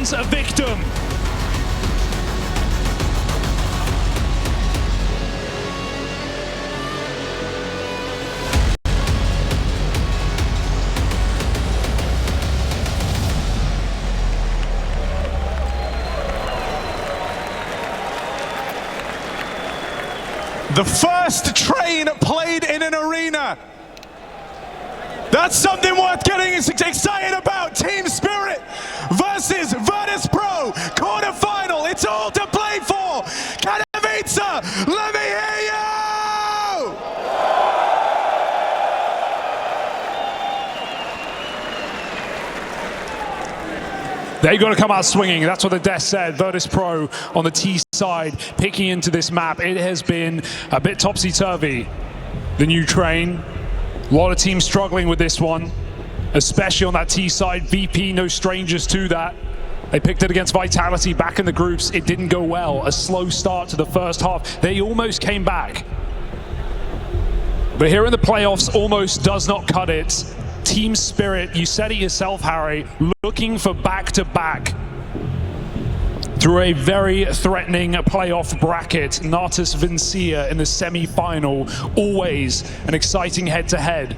becomes a victim. The first train played in an arena. That's something worth getting excited about. Team Spirit versus Virtus.pro quarterfinal. It's all to play for. Katowice, let me hear you! They've got to come out swinging. That's what the desk said. Virtus.pro on the T side, picking into this map. It has been a bit topsy-turvy. The new train. A lot of teams struggling with this one, especially on that T side. VP, no strangers to that. They picked it against Vitality back in the groups. It didn't go well. A slow start to the first half. They almost came back. But here in the playoffs, almost does not cut it. Team Spirit, you said it yourself, Harry, looking for back-to-back through a very threatening playoff bracket. Natus Vincia in the semi-final, always an exciting head-to-head.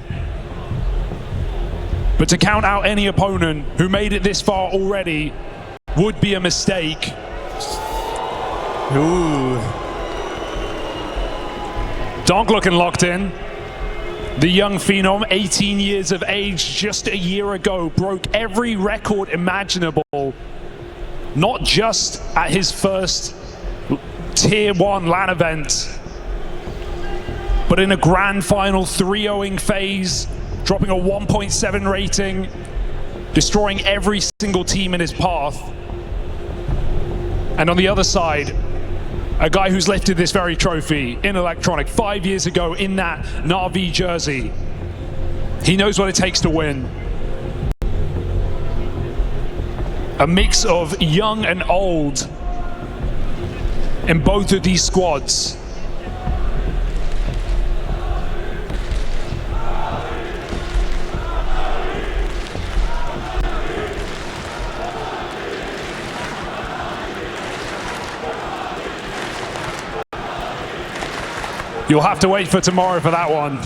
But to count out any opponent who made it this far already would be a mistake. Ooh. Donk looking locked in. The young phenom, 18 years of age, just a year ago, broke every record imaginable. Not just at his first Tier 1 LAN event, but in a grand final 3-0ing phase, dropping a 1.7 rating, destroying every single team in his path. And on the other side, a guy who's lifted this very trophy in Electronic 5 years ago in that Na'Vi jersey. He knows what it takes to win. A mix of young and old in both of these squads. You'll have to wait for tomorrow for that one.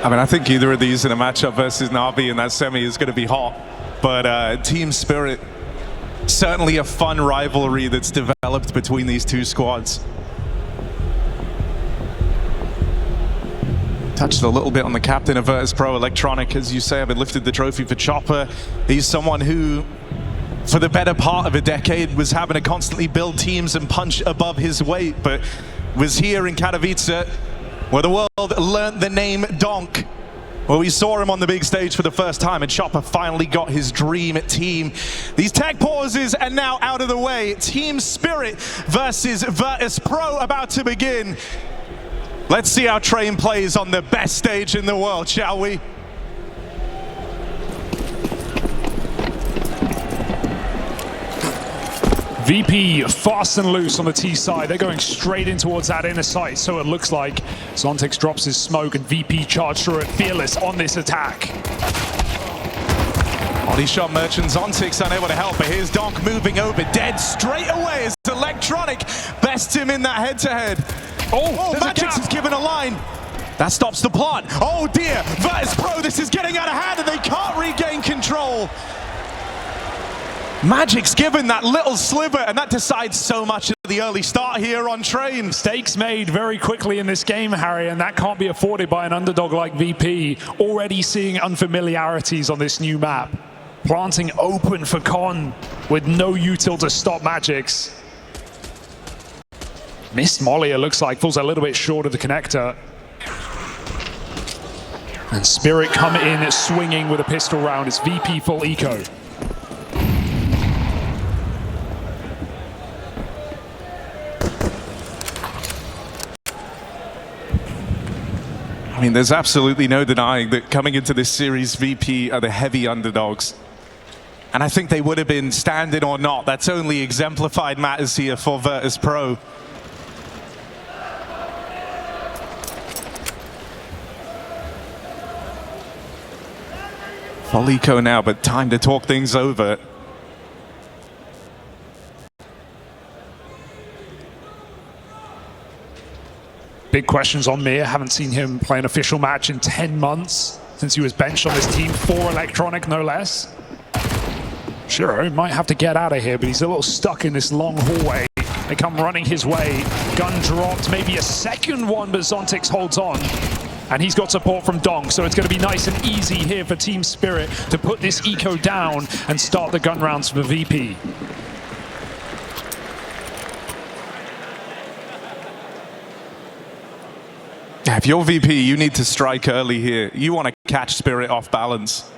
I mean, I think either of these in a matchup versus Na'Vi in that semi is going to be hot. But Team Spirit, certainly a fun rivalry that's developed between these two squads. Touched a little bit on the captain of Virtus.pro, Electronic, as you say, I've lifted the trophy for Chopper. He's someone who, for the better part of a decade, was having to constantly build teams and punch above his weight, but was here in Katowice, where the world learnt the name Donk. Well, we saw him on the big stage for the first time, and Chopper finally got his dream team. These tech pauses are now out of the way. Team Spirit versus Virtus.pro about to begin. Let's see how Train plays on the best stage in the world, shall we? VP fast and loose on the T side. They're going straight in towards that inner sight, so it looks like. Zontex drops his smoke and VP charged through it, fearless on this attack. Body shot merchant, Zontex unable to help, but here's Donk moving over, dead straight away as Electronic bests him in that head-to-head. Oh, Magix is given a line. That stops the plot. Oh dear, Virtus.pro, this is getting out of hand and they can't regain control. Magic's given that little sliver, and that decides so much of the early start here on Train. Mistakes made very quickly in this game, Harry, and that can't be afforded by an underdog like VP. Already seeing unfamiliarities on this new map. Planting open for Con with no util to stop Magix. Missed Molly, it looks like, falls a little bit short of the connector. And Spirit come in swinging with a pistol round. It's VP full eco. I mean, there's absolutely no denying that coming into this series, VP are the heavy underdogs. And I think they would have been standing or not. That's only exemplified matters here for Virtus.pro. Folico now, but time to talk things over. Big questions on Mir. Haven't seen him play an official match in 10 months since he was benched on this team for Electronic, no less. Shiro might have to get out of here, but he's a little stuck in this long hallway. They come running his way. Gun dropped, maybe a second one, but Zontix holds on. And he's got support from Donk, so it's going to be nice and easy here for Team Spirit to put this eco down and start the gun rounds for VP. If you're VP, you need to strike early here. You want to catch Spirit off balance.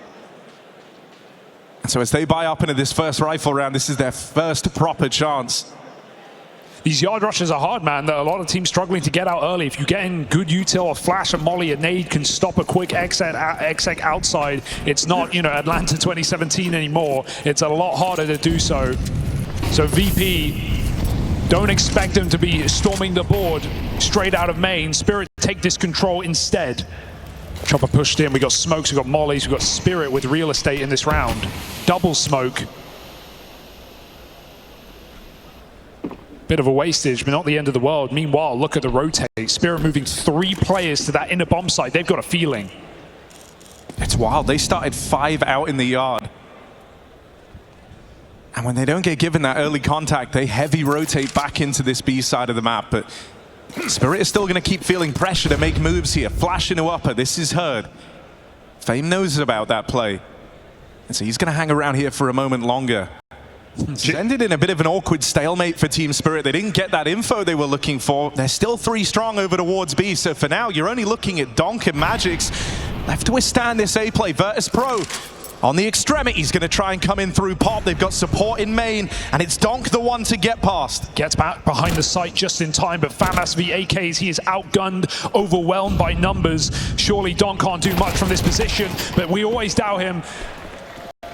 And so as they buy up into this first rifle round, this is their first proper chance. These yard rushes are hard, man. There are a lot of teams struggling to get out early. If you get in good util, a flash, a molly, a nade can stop a quick exec outside. It's not, you know, Atlanta 2017 anymore. It's a lot harder to do so. So VP, don't expect them to be storming the board straight out of main. Spirit take this control instead. Chopper pushed in. We got smokes, we got mollies, we got Spirit with real estate in this round. Double smoke. Bit of a wastage, but not the end of the world. Meanwhile, look at the rotate. Spirit moving 3 players to that inner bomb site. They've got a feeling. It's wild. They started 5 out in the yard. And when they don't get given that early contact, they heavy rotate back into this B side of the map. But Spirit is still going to keep feeling pressure to make moves here. Flash into upper. This is heard. Fame knows about that play. And so he's going to hang around here for a moment longer. It's ended in a bit of an awkward stalemate for Team Spirit. They didn't get that info they were looking for. They're still 3 strong over towards B. So for now, you're only looking at Donk and Magix left to withstand this A play. Virtus.pro on the extremity, he's going to try and come in through pop. They've got support in main, and it's Donk the one to get past. Gets back behind the site just in time, but Famas v AKs, he is outgunned, overwhelmed by numbers. Surely Donk can't do much from this position, but we always doubt him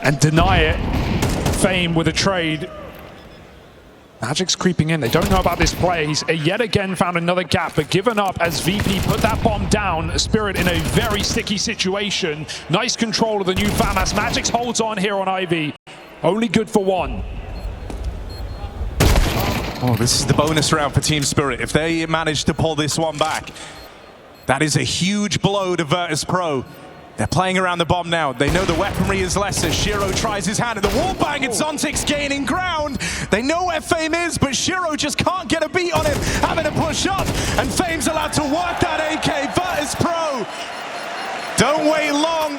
and deny it. Fame with a trade. Magic's creeping in. They don't know about this play. He's yet again found another gap, but given up as VP put that bomb down. Spirit in a very sticky situation. Nice control of the new Famas. Magix holds on here on Ivy. Only good for 1. Oh, this is the bonus round for Team Spirit. If they manage to pull this one back, that is a huge blow to Virtus.pro. They're playing around the bomb now. They know the weaponry is lesser. Shiro tries his hand at the wall bang, and Zontix gaining ground. They know where Fame is, but Shiro just can't get a beat on him, having to push up, and Fame's allowed to work that AK. Virtus.pro don't wait long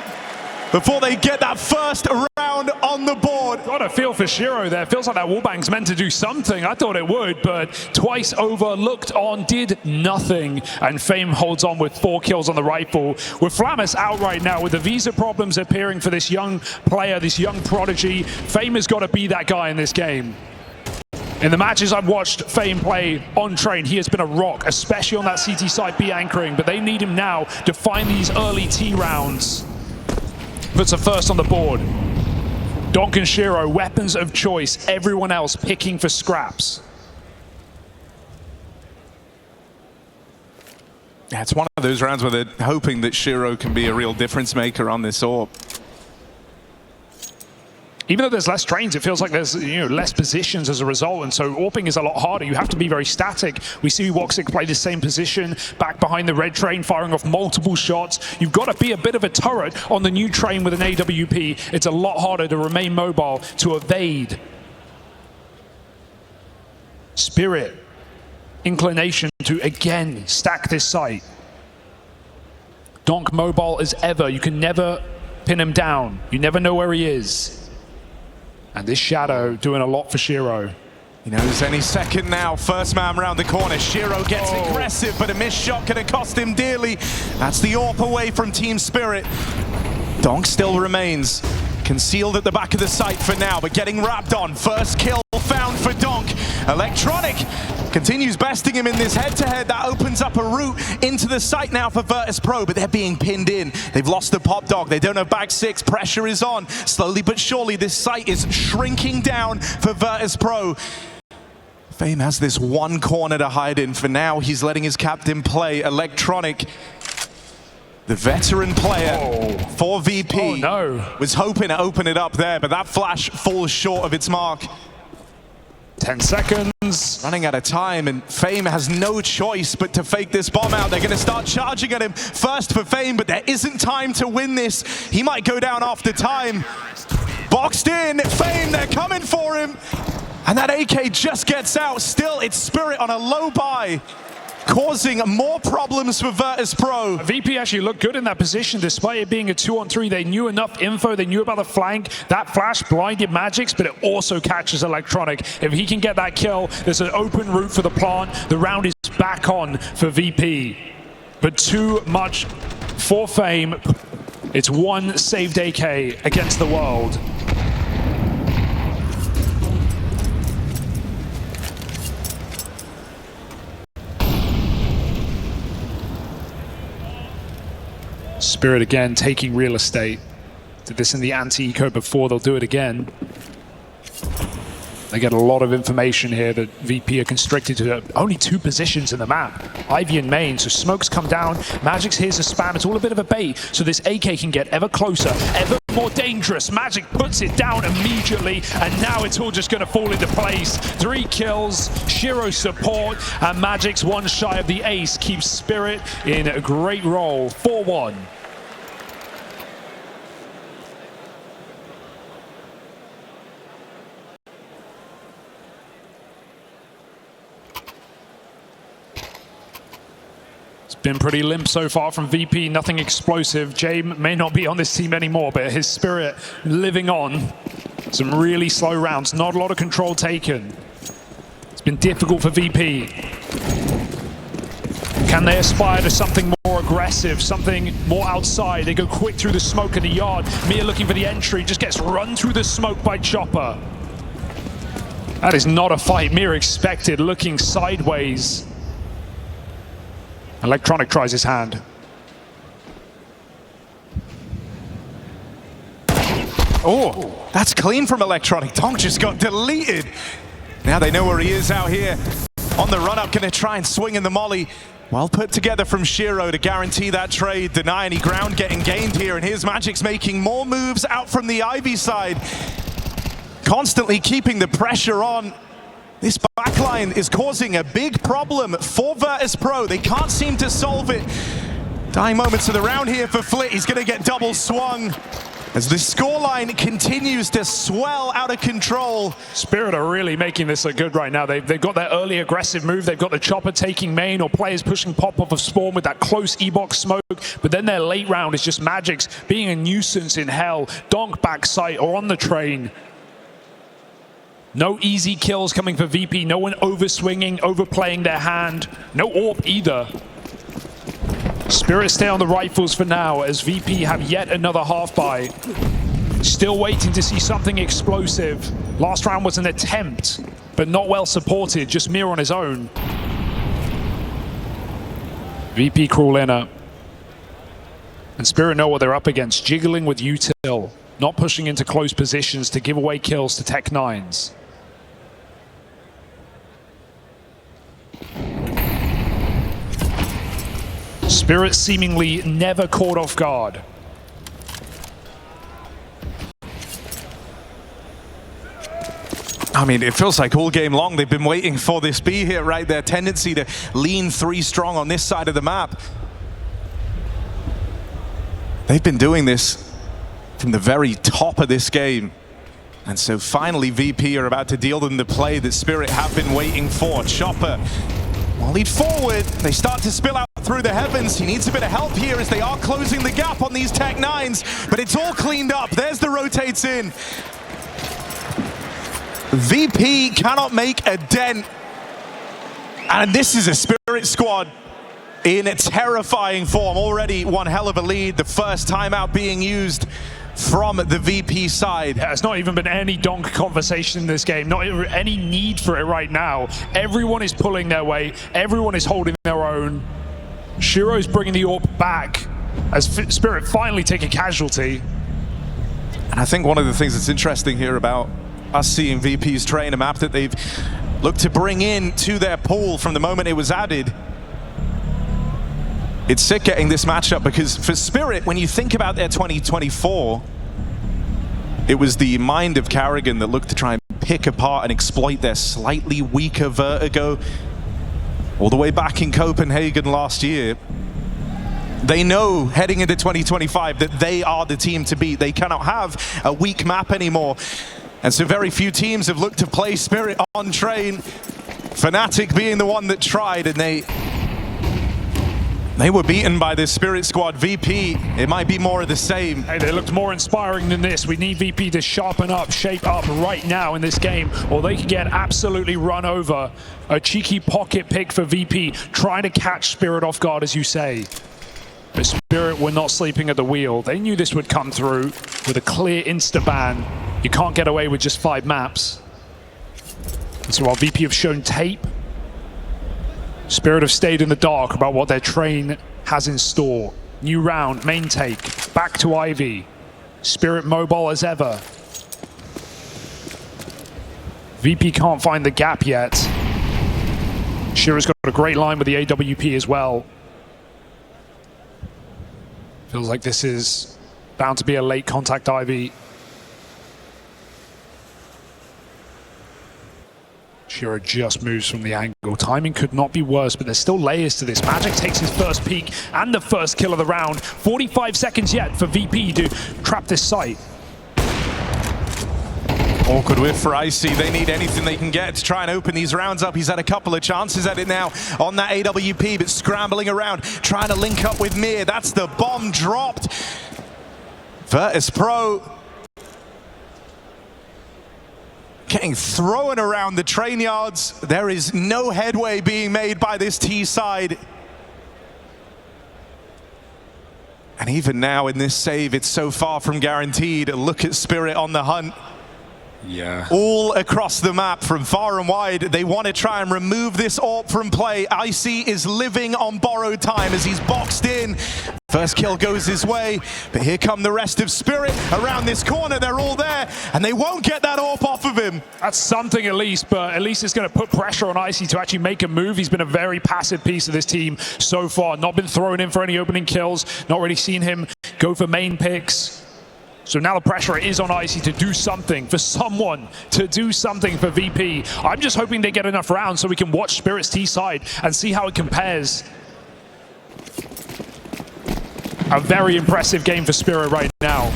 before they get that first round on the board. Got a feel for Shiro there. Feels like that wallbang's meant to do something. I thought it would, but twice over, looked on, did nothing. And Fame holds on with 4 kills on the rifle. With Flamus out right now, with the visa problems appearing for this young player, this young prodigy, Fame has got to be that guy in this game. In the matches I've watched Fame play on train, he has been a rock, especially on that CT side B anchoring, but they need him now to find these early T rounds. Puts a first on the board. Donk and Shiro, weapons of choice. Everyone else picking for scraps. Yeah, it's one of those rounds where they're hoping that Shiro can be a real difference maker on this AWP. Even though there's less trains, it feels like there's less positions as a result, and so AWPing is a lot harder. You have to be very static. We see Woxic play the same position, back behind the red train, firing off multiple shots. You've got to be a bit of a turret on the new train with an AWP. It's a lot harder to remain mobile, to evade. Spirit, inclination to again stack this site. Donk mobile as ever. You can never pin him down. You never know where he is. And this Shadow doing a lot for Shiro. He knows any second now. First man round the corner. Shiro gets aggressive, but a missed shot could have cost him dearly. That's the AWP away from Team Spirit. Donk still remains concealed at the back of the site for now, but getting wrapped on. First kill found for Donk. Electronic continues besting him in this head-to-head. That opens up a route into the site now for Virtus.pro, but they're being pinned in. They've lost the pop dog. They don't have bag 6. Pressure is on. Slowly but surely, this site is shrinking down for Virtus.pro. Fame has this one corner to hide in. For now, he's letting his captain play. Electronic, The veteran player for VP was hoping to open it up there, but that flash falls short of its mark. 10 seconds. Running out of time, and Fame has no choice but to fake this bomb out. They're going to start charging at him first for Fame, but there isn't time to win this. He might go down after time. Boxed in, Fame, they're coming for him. And that AK just gets out. Still, it's Spirit on a low buy, causing more problems for Virtus.pro. VP actually looked good in that position despite it being a 2-on-3. They knew enough info, they knew about the flank. That flash blinded Magics, but it also catches Electronic. If he can get that kill, there's an open route for the plant. The round is back on for VP. But too much for Fame. It's one saved AK against the world. Spirit again taking real estate. Did this in the anti-eco before, they'll do it again. They get a lot of information here that VP are constricted to only 2 positions in the map. Ivy and main, so smokes come down. Magic's here's a spam, it's all a bit of a bait, so this AK can get ever closer, ever more dangerous. Magic puts it down immediately, and now it's all just gonna fall into place. 3 kills, Shiro support, and Magic's one shy of the ace keeps Spirit in a great role. 4-1. Been pretty limp so far from VP, nothing explosive. Jay may not be on this team anymore, but his Spirit living on. Some really slow rounds, not a lot of control taken. It's been difficult for VP. Can they aspire to something more aggressive, something more outside? They go quick through the smoke in the yard. Mia looking for the entry, just gets run through the smoke by Chopper. That is not a fight Mia expected, looking sideways. Electronic tries his hand. Oh, that's clean from Electronic. Donk just got deleted. Now they know where he is out here. On the run-up, gonna try and swing in the molly. Well put together from Shiro to guarantee that trade. Deny any ground getting gained here, and here's Magic's making more moves out from the Ivy side. Constantly keeping the pressure on. This backline is causing a big problem for Virtus.pro. They can't seem to solve it. Dying moments of the round here for Flit. He's going to get double swung as the scoreline continues to swell out of control. Spirit are really making this look good right now. They've got their early aggressive move. They've got the Chopper taking main, or players pushing pop off of spawn with that close E-box smoke. But then their late round is just Magic's being a nuisance in hell. Donk backside or on the train. No easy kills coming for VP, no one overswinging, overplaying their hand. No AWP either. Spirit stay on the rifles for now as VP have yet another half buy. Still waiting to see something explosive. Last round was an attempt, but not well supported, just Mir on his own. VP crawl inner. And Spirit know what they're up against, jiggling with util, not pushing into close positions to give away kills to Tech 9s. Spirit seemingly never caught off guard. I mean, it feels like all game long they've been waiting for this B here, right? Their tendency to lean 3 strong on this side of the map. They've been doing this from the very top of this game. And so finally VP are about to deal them the play that Spirit have been waiting for. Chopper will lead forward. They start to spill out through the heavens. He needs a bit of help here as they are closing the gap on these Tech 9s, but it's all cleaned up. There's the rotates in. VP cannot make a dent. And this is a Spirit squad in terrifying form. Already one hell of a lead. The first timeout being used from the VP side. Yeah, it's not even been any Donk conversation in this game, not any need for it right now. Everyone is pulling their weight, everyone is holding their own. Shiro's bringing the AWP back as Spirit finally take a casualty. And I think one of the things that's interesting here about us seeing VP's train, a map that they've looked to bring in to their pool from the moment it was added, It's sick getting this matchup because for Spirit, when you think about their 2024, it was the mind of Carrigan that looked to try and pick apart and exploit their slightly weaker Vertigo. All the way back in Copenhagen last year, they know heading into 2025 that they are the team to beat. They cannot have a weak map anymore. And so very few teams have looked to play Spirit on Train. Fnatic being the one that tried, and they were beaten by this Spirit squad. VP, it might be more of the same. Hey, they looked more inspiring than this. We need VP to sharpen up, shape up right now in this game, or they could get absolutely run over. A cheeky pocket pick for VP, trying to catch Spirit off guard, as you say. But Spirit were not sleeping at the wheel. They knew this would come through with a clear insta-ban. You can't get away with just 5 maps. And so while VP have shown tape, Spirit have stayed in the dark about what their Train has in store. New round, main take, back to Ivy. Spirit mobile as ever. VP can't find the gap yet. Shira's got a great line with the AWP as well. Feels like this is bound to be a late contact Ivy. Shira just moves from the angle. Timing could not be worse, but there's still layers to this. Magic takes his first peek and the first kill of the round. 45 seconds yet for VP to trap this site. Awkward whiff for Icy. They need anything they can get to try and open these rounds up. He's had a couple of chances at it now on that AWP, but scrambling around, trying to link up with Mir. That's the bomb dropped. Virtus.pro getting thrown around the train yards. There is no headway being made by this T side. And even now in this save, it's so far from guaranteed. Look at Spirit on the hunt. Yeah. All across the map from far and wide. They want to try and remove this AWP from play. Icy is living on borrowed time as he's boxed in. First kill goes his way, but here come the rest of Spirit around this corner. They're all there, and they won't get that AWP off of him. That's something at least, but at least it's going to put pressure on Icy to actually make a move. He's been a very passive piece of this team so far. Not been thrown in for any opening kills. Not really seen him go for main picks. So now the pressure is on Icy to do something, for someone to do something for VP. I'm just hoping they get enough rounds so we can watch Spirit's T side and see how it compares. A very impressive game for Spirit right now.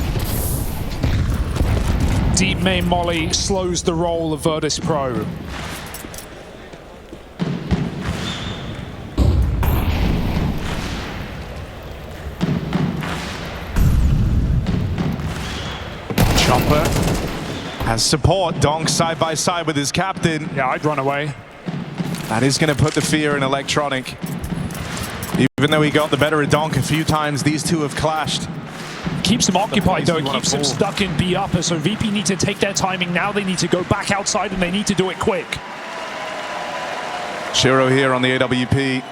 Deep main molly slows the roll of Virtus.pro. Chopper has support. Donk side by side with his captain. Yeah, I'd run away. That is going to put the fear in Electronic. Even though he got the better of Donk a few times, these two have clashed. Keeps them occupied though, it keeps them stuck in B upper, so VP need to take their timing now. They need to go back outside and they need to do it quick. Shiro here on the AWP.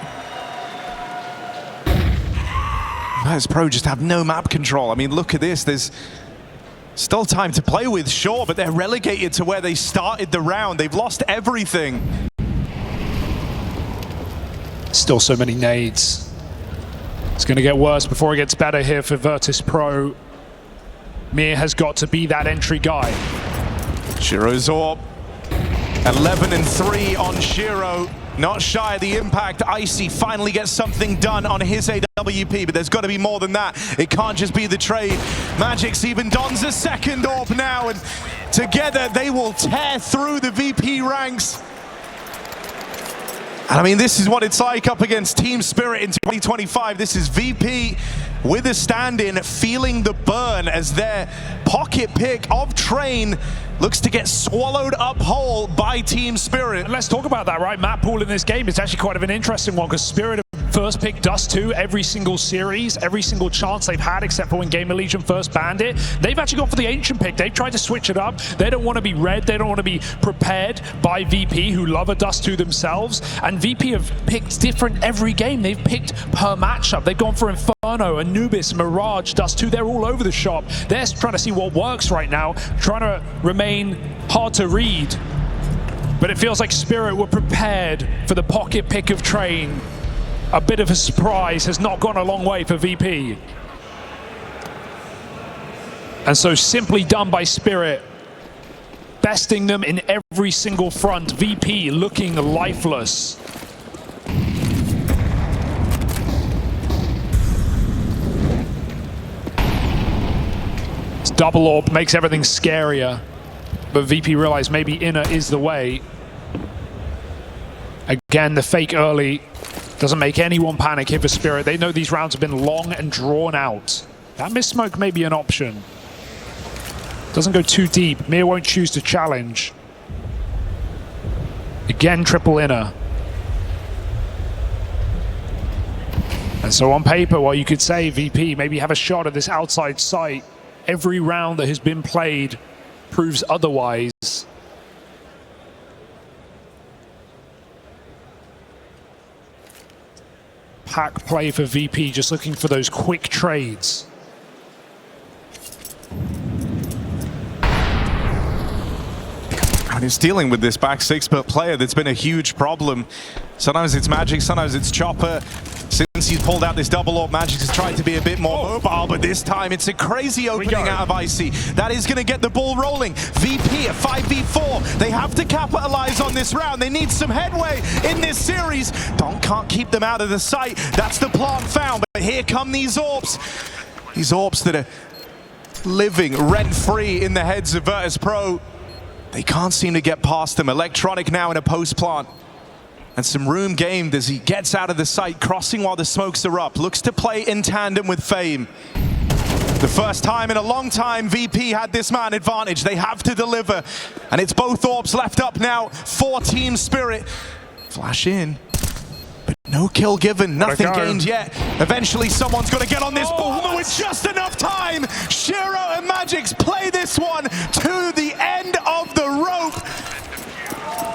Virtus.pro just have no map control. I mean, look at this. There's still time to play with, sure, but they're relegated to where they started the round. They've lost everything. Still so many nades. It's going to get worse before it gets better here for Virtus.pro. Mir has got to be that entry guy. Shiro's AWP. 11-3 on Shiro. Not shy of the impact. Icy finally gets something done on his AWP, but there's got to be more than that. It can't just be the trade. Magic's even dons a second AWP now, and together they will tear through the VP ranks. And I mean, this is what it's like up against Team Spirit in 2025. This is VP with a stand-in, feeling the burn as their pocket pick of Train looks to get swallowed up whole by Team Spirit. And let's talk about that, right? Map pool in this game is actually quite of an interesting one because Spirit first pick Dust 2 every single series, every single chance they've had, except for when Gamer Legion first banned it. They've actually gone for the Ancient pick. They've tried to switch it up. They don't want to be read. They don't want to be prepared by VP, who love a Dust 2 themselves. And VP have picked different every game. They've picked per matchup. They've gone for Inferno, Anubis, Mirage, Dust 2. They're all over the shop. They're trying to see what works right now, trying to remain hard to read. But it feels like Spirit were prepared for the pocket pick of Train. a bit of a surprise has not gone a long way for VP. And so simply done by Spirit, besting them in every single front. VP looking lifeless. This double orb makes everything scarier, but VP realized maybe inner is the way. Again, the fake early doesn't make anyone panic here for Spirit. They know these rounds have been long and drawn out. That miss smoke may be an option. Doesn't go too deep. Mir won't choose to challenge. Again, triple inner. And so on paper, well, you could say VP maybe have a shot at this outside site. Every round that has been played proves otherwise. Pack play for VP, just looking for those quick trades. And he's dealing with this back 6-foot player that's been a huge problem. Sometimes it's Magic, sometimes it's Chopper. Since he's pulled out this double orb, Magic has tried to be a bit more mobile, but this time it's a crazy opening out of Icy. That is going to get the ball rolling. VP at 5v4. They have to capitalize on this round. They need some headway in this series. Don can't keep them out of the sight. That's the plant found, but here come these orbs. These orbs that are living rent-free in the heads of Virtus.pro. They can't seem to get past them. Electronic now in a post plant. And some room gained as he gets out of the sight, crossing while the smokes are up. Looks to play in tandem with Fame. The first time in a long time VP had this man advantage. They have to deliver. And it's both orbs left up now for Team Spirit. Flash in. But no kill given, nothing gained yet. Eventually someone's going to get on this ball with just enough time. Shiro and Magix play this one to the end of the rope.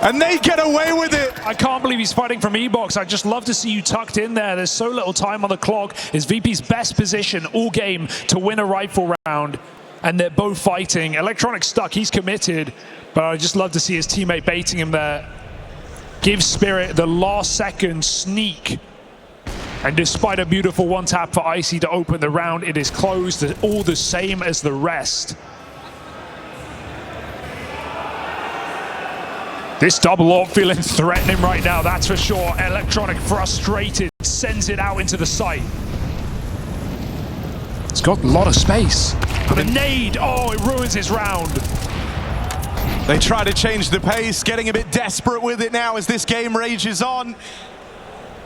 And they get away with it. I can't believe he's fighting from E-Box. I'd just love to see you tucked in there. There's so little time on the clock. It's VP's best position all game to win a rifle round. And they're both fighting. Electronic stuck, he's committed. But I'd just love to see his teammate baiting him there. Give Spirit the last second sneak. And despite a beautiful one tap for Icy to open the round, it is closed, all the same as the rest. This double orb feeling threatening right now, that's for sure. Electronic frustrated, sends it out into the site. It's got a lot of space. But a nade, oh, it ruins his round. They try to change the pace, getting a bit desperate with it now as this game rages on.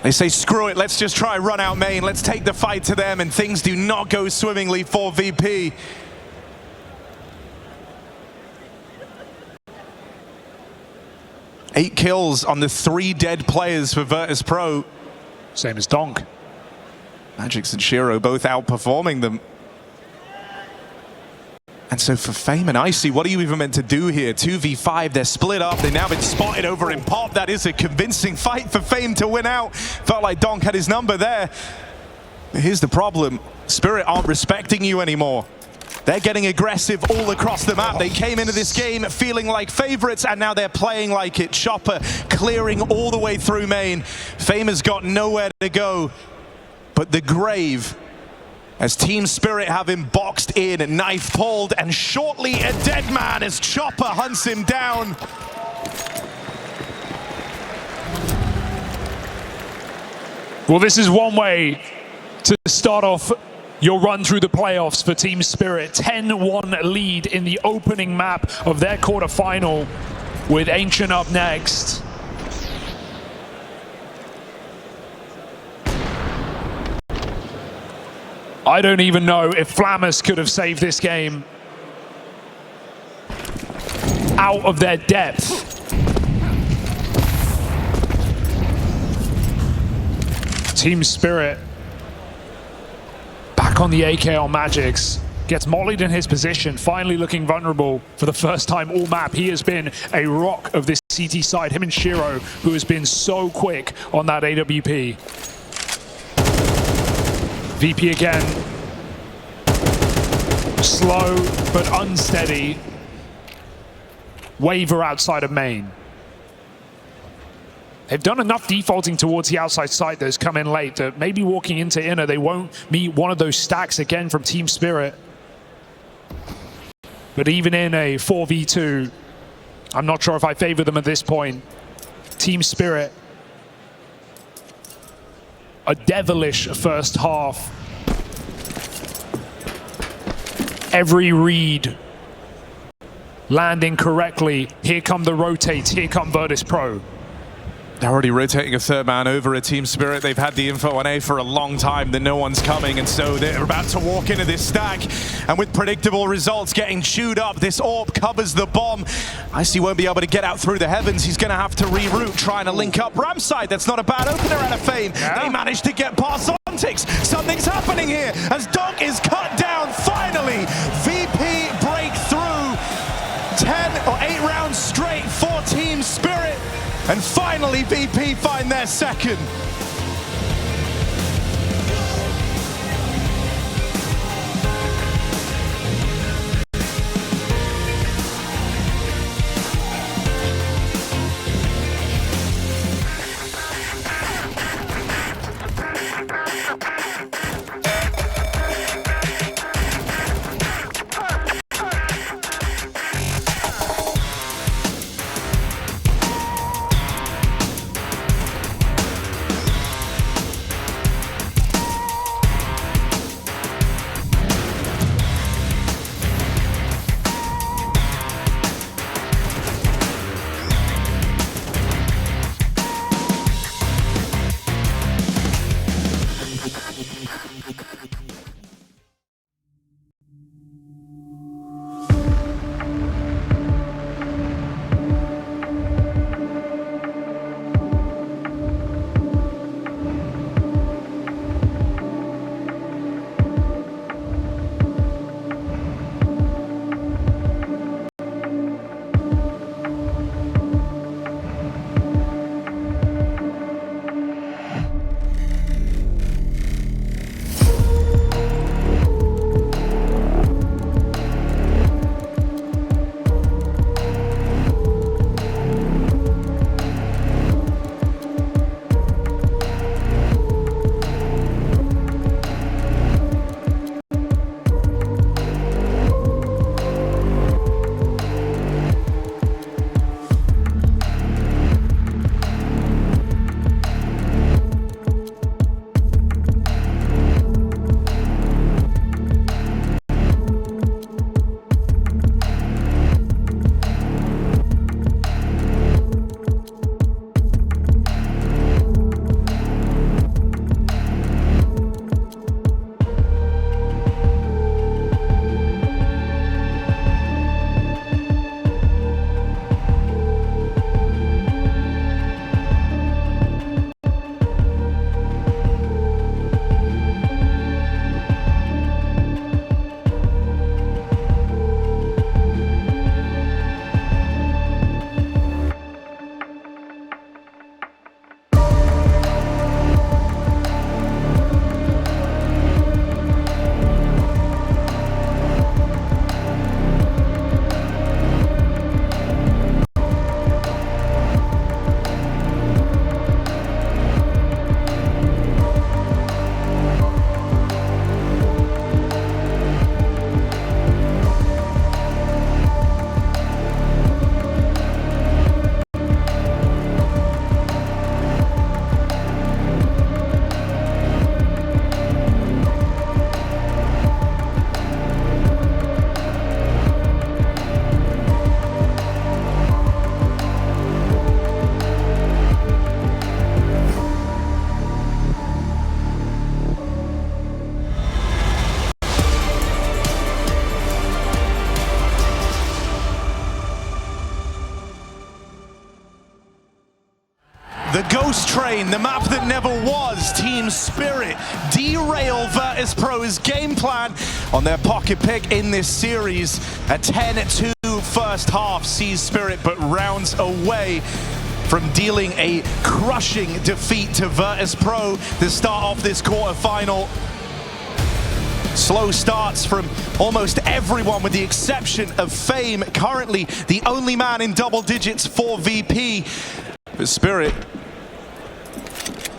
They say, screw it, let's just try run out main. Let's take the fight to them, and things do not go swimmingly for VP. Eight kills on the 3 dead players for Virtus.pro. Same as Donk. Magix and Shiro both outperforming them. And so for Fame and Icy, what are you even meant to do here? 2v5, they're split up. They've now been spotted over in pop. That is a convincing fight for Fame to win out. Felt like Donk had his number there. But here's the problem. Spirit aren't respecting you anymore. They're getting aggressive all across the map. They came into this game feeling like favorites, and now they're playing like it. Chopper clearing all the way through main. Fame has got nowhere to go but the grave, as Team Spirit have him boxed in, knife pulled, and shortly a dead man as Chopper hunts him down. Well, this is one way to start off your run through the playoffs for Team Spirit. 10-1 lead in the opening map of their quarterfinal, with Ancient up next. I don't even know if Flammers could have saved this game out of their depth. Team Spirit back on the AK on Magix. Gets mollied in his position, finally looking vulnerable for the first time all map. He has been a rock of this CT side. Him and Shiro, who has been so quick on that AWP. VP again. Slow but unsteady. Waver outside of main. They've done enough defaulting towards the outside side that's come in late that maybe walking into inner, they won't meet one of those stacks again from Team Spirit. But even in a 4v2, I'm not sure if I favor them at this point. Team Spirit, a devilish first half. Every read landing correctly. Here come the rotates, here come Virtus.pro. They're already rotating a third man over at Team Spirit. They've had the info on A for a long time that no one's coming, and so they're about to walk into this stack. And with predictable results getting chewed up, this AWP covers the bomb. Icy won't be able to get out through the heavens. He's going to have to reroute, trying to link up Ram side. That's not a bad opener out of Fame. Yeah. They managed to get past Ontix. Something's happening here as Donk is cut down. Finally, VP break through. 10 or 8 rounds straight for Team Spirit. And finally, VP find their second. The Ghost Train, the map that never was. Team Spirit derail Virtus.pro's game plan on their pocket pick in this series. A 10-2 first half sees Spirit but rounds away from dealing a crushing defeat to Virtus.pro to start off this quarterfinal. Slow starts from almost everyone with the exception of Fame, currently the only man in double digits for VP. But Spirit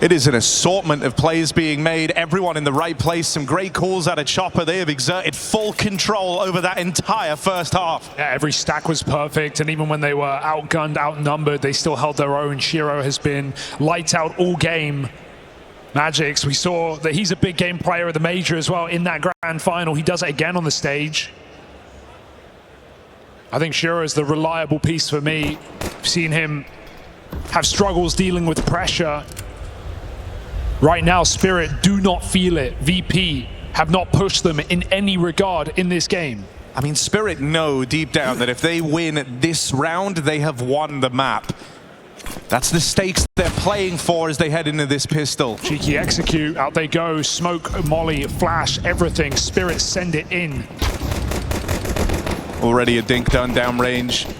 It is an assortment of plays being made, everyone in the right place, some great calls out of Chopper. They have exerted full control over that entire first half. Yeah, every stack was perfect, and even when they were outgunned, outnumbered, they still held their own. Shiro has been lights out all game. Magix, we saw that he's a big game player at the major as well in that grand final. He does it again on the stage. I think Shiro is the reliable piece for me. I've seen him have struggles dealing with pressure. Right now, Spirit do not feel it. VP have not pushed them in any regard in this game. I mean, Spirit know deep down that if they win this round, they have won the map. That's the stakes they're playing for as they head into this pistol. Cheeky execute, out they go. Smoke, molly, flash, everything. Spirit send it in. Already a dink done downrange.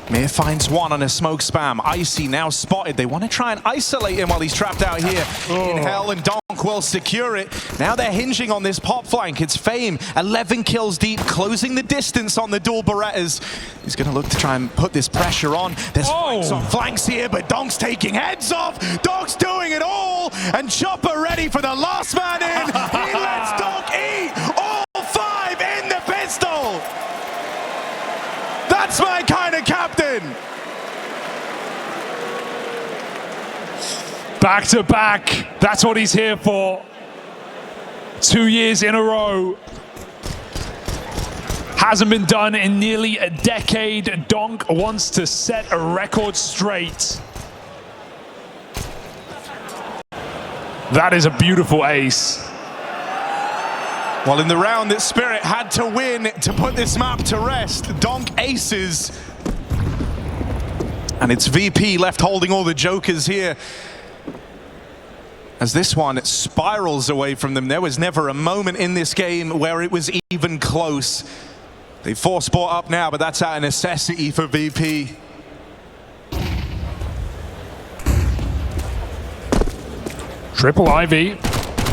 Mir finds one on a smoke spam. Icy now spotted. They want to try and isolate him while he's trapped out here in hell, and Donk will secure it. Now they're hinging on this pop flank. It's Fame, 11 kills deep, closing the distance on the dual Berettas. He's going to look to try and put this pressure on. There's flanks on flanks here, but Donk's taking heads off. Donk's doing it all, and Chopper ready for the last man in. He lets Donk eat all 5 in the pistol. That's my kind of captain. Back to back. That's what he's here for. 2 years in a row. Hasn't been done in nearly a decade. Donk wants to set a record straight. That is a beautiful ace. Well, in the round that Spirit had to win to put this map to rest, Donk aces. And it's VP left holding all the jokers here. As this one spirals away from them. There was never a moment in this game where it was even close. They force sport up now, but that's out of necessity for VP. Triple IV.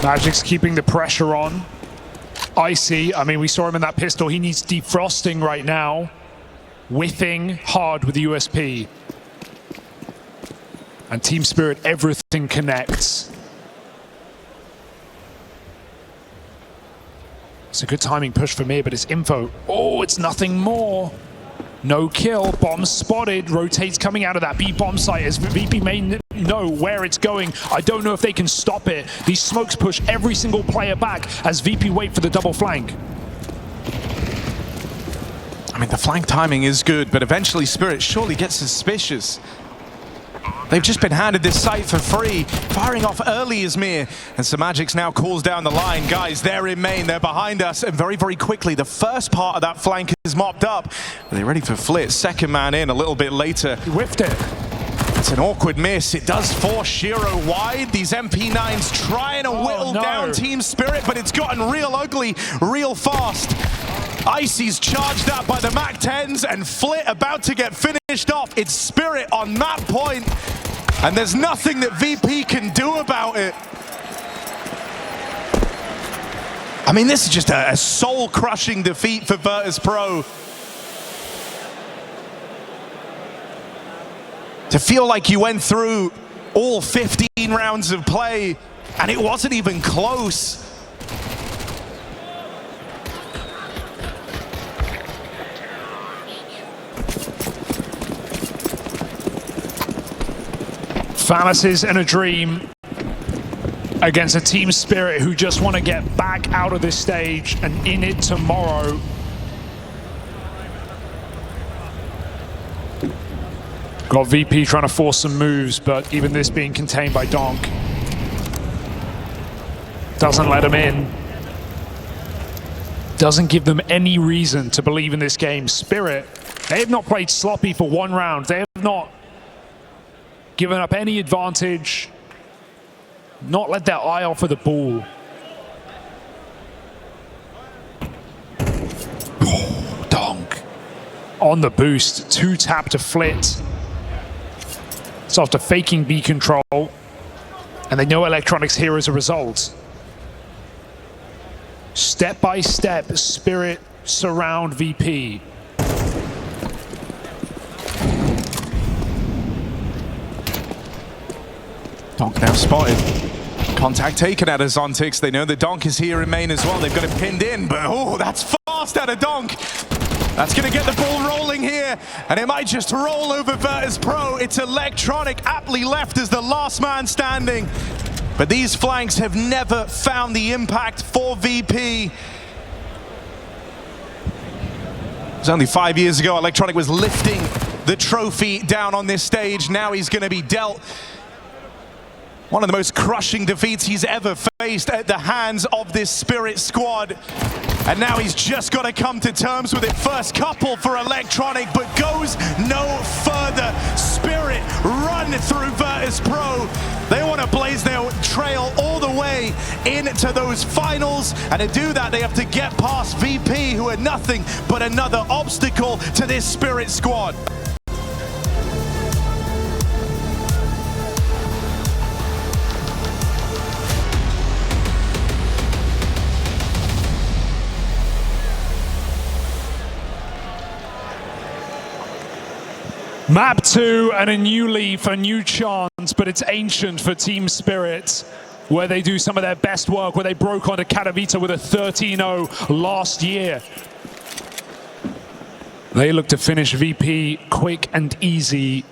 Magic's keeping the pressure on. Icy, I mean, we saw him in that pistol. He needs defrosting right now. Whiffing hard with the USP. And Team Spirit, everything connects. It's a good timing push for me, but it's info. Oh, it's nothing more. No kill, bomb spotted, rotates coming out of that B bomb site as VP may know where it's going. I don't know if they can stop it. These smokes push every single player back as VP wait for the double flank. I mean, the flank timing is good, but eventually Spirit surely gets suspicious. They've just been handed this site for free, firing off early as Mir. And Magix now calls down the line. Guys, they're in main, they're behind us, and very, very quickly, the first part of that flank is mopped up. Are they ready for Flit? Second man in a little bit later. He whiffed it. It's an awkward miss. It does force Shiro wide. These MP9s trying to whittle down Team Spirit, but it's gotten real ugly real fast. Icy's charged up by the MAC-10s, and Flit about to get finished off. It's Spirit on that point, and there's nothing that VP can do about it. I mean, this is just a soul-crushing defeat for Virtus.pro. To feel like you went through all 15 rounds of play, and it wasn't even close. Phalluses and a dream against a Team Spirit who just want to get back out of this stage and in it tomorrow. Got VP trying to force some moves, but even this being contained by Donk. Doesn't let him in. Doesn't give them any reason to believe in this game. Spirit, they have not played sloppy for one round. They have not given up any advantage. Not let their eye off of the ball. Donk. On the boost, 2-tap to Flit. It's after faking B control, and they know Electronics here as a result. Step by step, Spirit surround VP. Donk now spotted. Contact taken out of Zontix. They know the Donk is here in main as well. They've got it pinned in, but oh, that's fast out of Donk. That's going to get the ball rolling here, and it might just roll over Virtus.pro. It's Electronic aptly left as the last man standing. But these flanks have never found the impact for VP. It was only 5 years ago Electronic was lifting the trophy down on this stage. Now he's going to be dealt one of the most crushing defeats he's ever faced at the hands of this Spirit squad. And now he's just got to come to terms with it. First couple for Electronic, but goes no further. Spirit run through Virtus.pro. They want to blaze their trail all the way into those finals. And to do that, they have to get past VP, who are nothing but another obstacle to this Spirit squad. Map 2 and a new leaf, a new chance, but it's ancient for Team Spirit, where they do some of their best work, where they broke onto Katowice with a 13-0 last year. They look to finish VP quick and easy.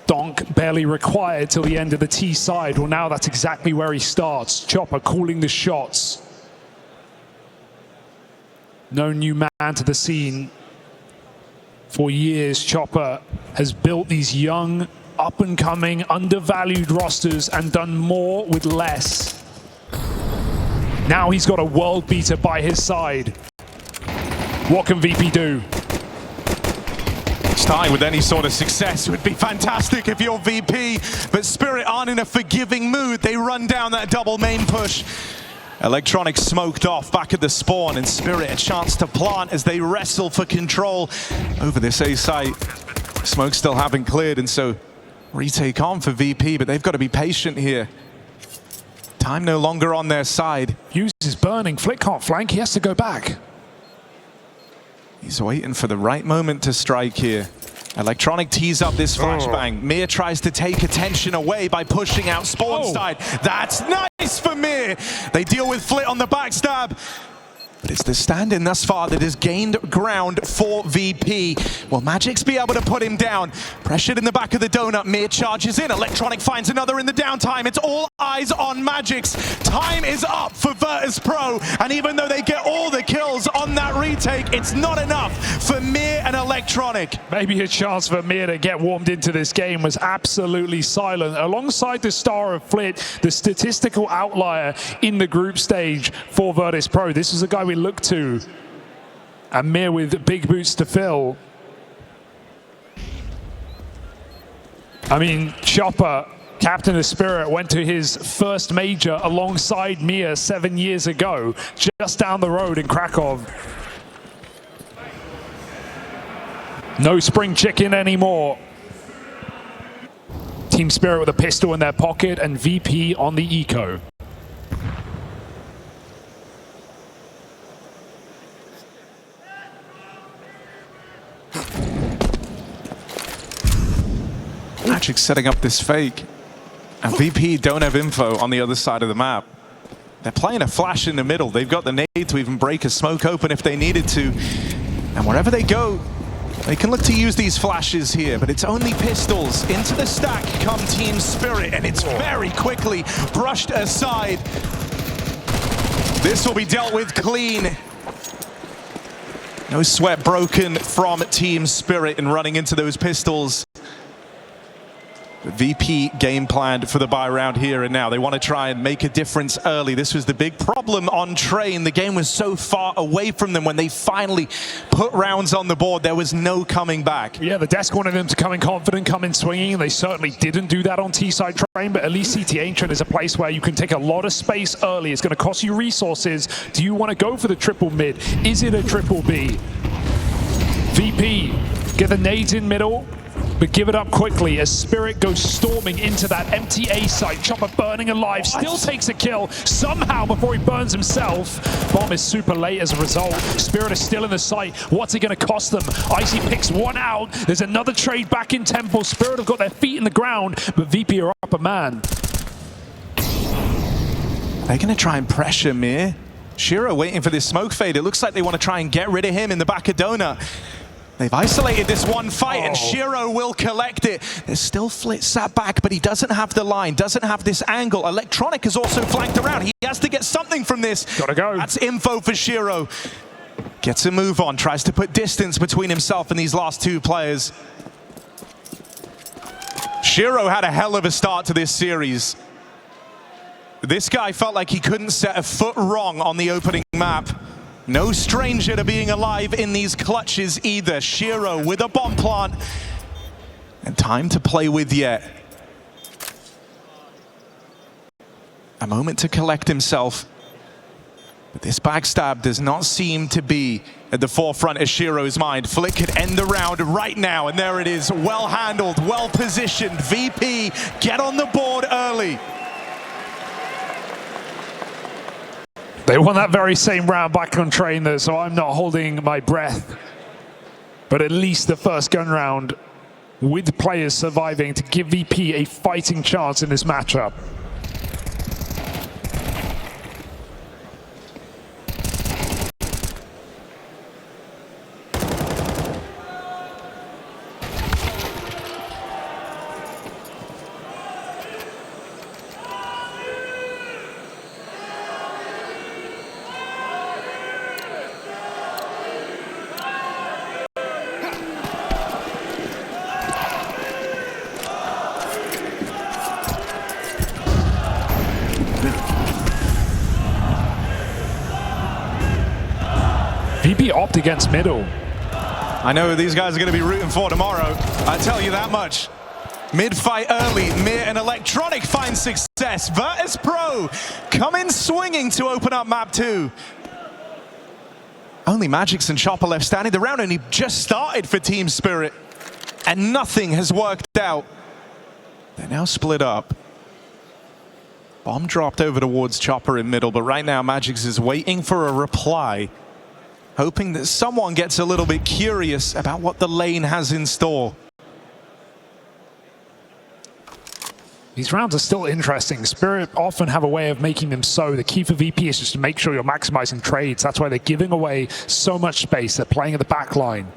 Donk barely required till the end of the T side. Well, now that's exactly where he starts. Chopper calling the shots. No new man to the scene. For years, Chopper has built these young, up-and-coming, undervalued rosters and done more with less. Now he's got a world beater by his side. What can VP do? Tie with any sort of success would be fantastic if you're VP, but Spirit aren't in a forgiving mood. They run down that double main push. Electronic smoked off back at the spawn, and Spirit a chance to plant as they wrestle for control over this A site. Smoke still haven't cleared, and so retake on for VP, but they've got to be patient here. Time no longer on their side. Hughes is burning. Flick can't flank. He has to go back. He's waiting for the right moment to strike here. Electronic tees up this flashbang. Mir tries to take attention away by pushing out spawn side. That's nice for Mir. They deal with Flit on the backstab. But it's the stand-in thus far that has gained ground for VP. Will Magix be able to put him down? Pressured in the back of the donut, Mir charges in. Electronic finds another in the downtime. It's all eyes on Magix. Time is up for Virtus.pro, and even though they get all the kills on that retake, it's not enough for Mir and Electronic. Maybe a chance for Mir to get warmed into this game was absolutely silent. Alongside the star of Flit, the statistical outlier in the group stage for Virtus.pro. This is a guy we look to, and Mir with big boots to fill. I mean, Chopper, captain of Spirit, went to his first major alongside Mir 7 years ago, just down the road in Krakow. No spring chicken anymore. Team Spirit with a pistol in their pocket and VP on the eco. Magix setting up this fake, and VP don't have info on the other side of the map. They're playing a flash in the middle. They've got the nade to even break a smoke open if they needed to. And wherever they go, they can look to use these flashes here, but it's only pistols. Into the stack come Team Spirit, and it's very quickly brushed aside. This will be dealt with clean. No sweat broken from Team Spirit in running into those pistols. VP game planned for the buy round here and now. They want to try and make a difference early. This was the big problem on Train. The game was so far away from them when they finally put rounds on the board. There was no coming back. Yeah, the desk wanted them to come in confident, come in swinging. They certainly didn't do that on T-side Train, but at least CT Ancient is a place where you can take a lot of space early. It's going to cost you resources. Do you want to go for the triple mid? Is it a triple B? VP, get the nades in middle, but give it up quickly as Spirit goes storming into that empty A site. Chopper burning alive, still takes a kill somehow before he burns himself. Bomb is super late as a result. Spirit is still in the site. What's it going to cost them? Icy picks one out. There's another trade back in Temple. Spirit have got their feet in the ground, but VP are up a man. They're going to try and pressure Mir. Shiro waiting for this smoke fade. It looks like they want to try and get rid of him in the back of Donut. They've isolated this one fight, and Shiro will collect it. There's still Flit sat back, but he doesn't have the line, doesn't have this angle. Electronic is also flanked around. He has to get something from this. Gotta go. That's info for Shiro. Gets a move on, tries to put distance between himself and these last two players. Shiro had a hell of a start to this series. This guy felt like he couldn't set a foot wrong on the opening map. No stranger to being alive in these clutches either. Shiro with a bomb plant. And time to play with yet. A moment to collect himself. But this backstab does not seem to be at the forefront of Shiro's mind. Flick could end the round right now, and there it is. Well handled, well positioned. VP, get on the board early. They won that very same round back on train though, so I'm not holding my breath. But at least the first gun round with players surviving to give VP a fighting chance in this matchup. VP opt against middle. I know these guys are going to be rooting for tomorrow. I tell you that much. Mid-fight early, Mir and Electronic find success. Virtus.pro coming swinging to open up map 2. Only Magix and Chopper left standing. The round only just started for Team Spirit, and nothing has worked out. They're now split up. Bomb dropped over towards Chopper in middle, but right now Magix is waiting for a reply, hoping that someone gets a little bit curious about what the lane has in store. These rounds are still interesting. Spirit often have a way of making them so. The key for VP is just to make sure you're maximizing trades. That's why they're giving away so much space. They're playing at the back line,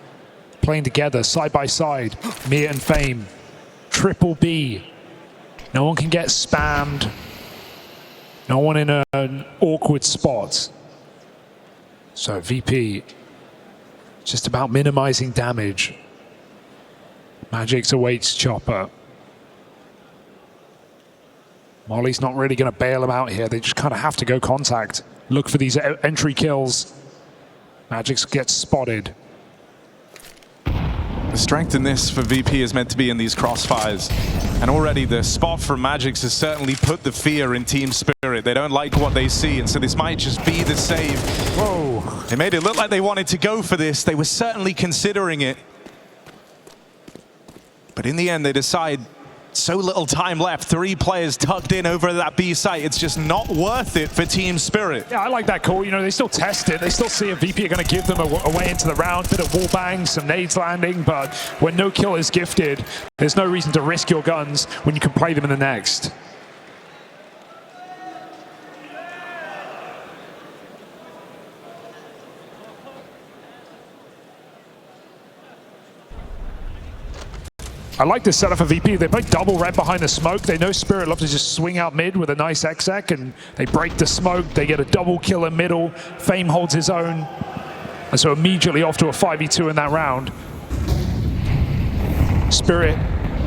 playing together, side by side. Mir and Fame, triple B. No one can get spammed. No one in an awkward spot. So VP, just about minimizing damage. Magix awaits Chopper. Molly's not really going to bail him out here. They just kind of have to go contact. Look for these entry kills. Magix gets spotted. The strength in this for VP is meant to be in these crossfires. And already the spot from Magix has certainly put the fear in Team Spirit. They don't like what they see, and so this might just be the save. Whoa. They made it look like they wanted to go for this. They were certainly considering it. But in the end, they decide so little time left. 3 players tucked in over that B site. It's just not worth it for Team Spirit. Yeah, I like that call. You know, they still test it. They still see if VP are going to give them a way into the round. Bit of wall bang, some nades landing, but when no kill is gifted, there's no reason to risk your guns when you can play them in the next. I like this setup for VP. They play double red behind the smoke. They know Spirit love to just swing out mid with a nice exec, and they break the smoke. They get a double kill in middle. Fame holds his own. And so immediately off to a 5v2 in that round. Spirit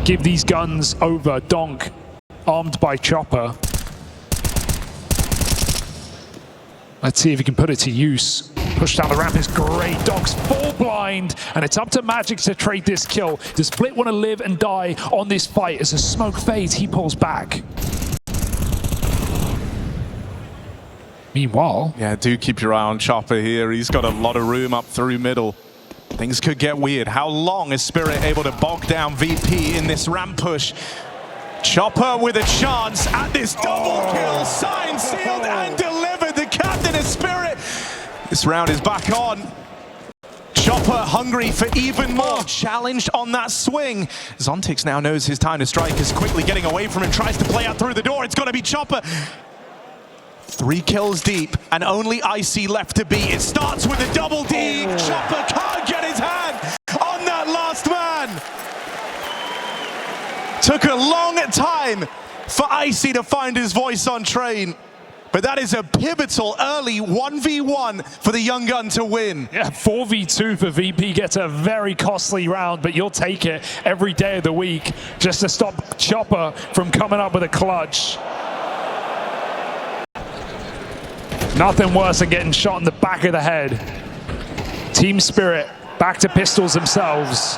give these guns over. Donk armed by Chopper. Let's see if he can put it to use. Push down the ramp is great. Donk's full blind, and it's up to Magix to trade this kill. Does Split want to live and die on this fight? As the smoke fades, he pulls back. Meanwhile... Yeah, do keep your eye on Chopper here. He's got a lot of room up through middle. Things could get weird. How long is Spirit able to bog down VP in this ramp push? Chopper with a chance at this double kill. Signed, sealed, and delivered. The captain of Spirit. This round is back on. Chopper hungry for even more. Challenged on that swing. Zontix now knows his time to strike, is quickly getting away from him, tries to play out through the door. It's got to be Chopper. 3 kills deep, and only Icy left to beat. It starts with a double D. Chopper can't get his hand on that last man. Took a long time for Icy to find his voice on train, but that is a pivotal early 1v1 for the young gun to win. Yeah, 4v2 for VP gets a very costly round, but you'll take it every day of the week just to stop Chopper from coming up with a clutch. Nothing worse than getting shot in the back of the head. Team Spirit back to pistols themselves.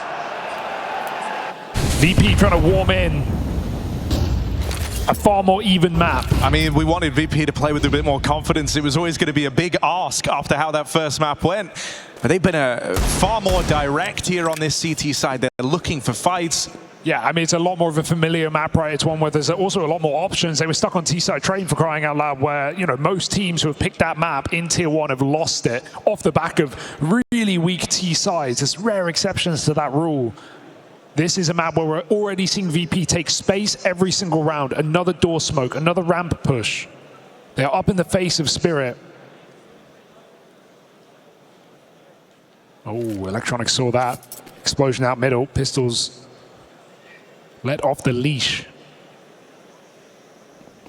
VP trying to warm in. A far more even map. I mean, we wanted VP to play with a bit more confidence. It was always going to be a big ask after how that first map went. But they've been far more direct here on this CT side. They're looking for fights. Yeah, I mean, it's a lot more of a familiar map, right? It's one where there's also a lot more options. They were stuck on T-side train for crying out loud, where, you know, most teams who have picked that map in Tier 1 have lost it off the back of really weak T-sides. There's rare exceptions to that rule. This is a map where we're already seeing VP take space every single round. Another door smoke, another ramp push. They're up in the face of Spirit. Oh, Electronic saw that. Explosion out middle. Pistols let off the leash.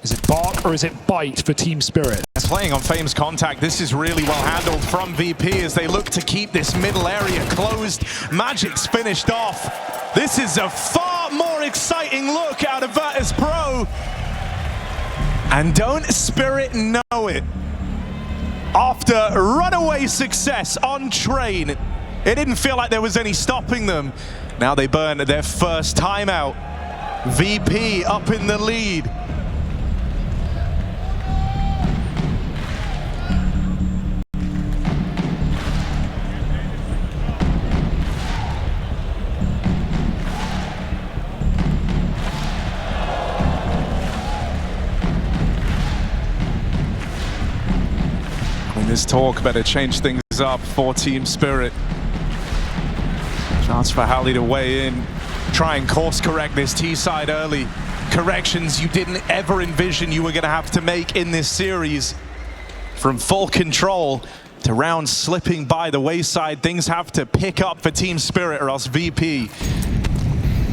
Is it bark or is it bite for Team Spirit? Playing on Fame's contact, this is really well handled from VP as they look to keep this middle area closed. Magic's finished off. This is a far more exciting look out of Virtus.pro. And don't Spirit know it? After runaway success on train, it didn't feel like there was any stopping them. Now they burn their first timeout. VP up in the lead. This talk better change things up for Team Spirit. Chance for Halley to weigh in, try and course correct this T-side early. Corrections you didn't ever envision you were going to have to make in this series. From full control to rounds slipping by the wayside, things have to pick up for Team Spirit or else VP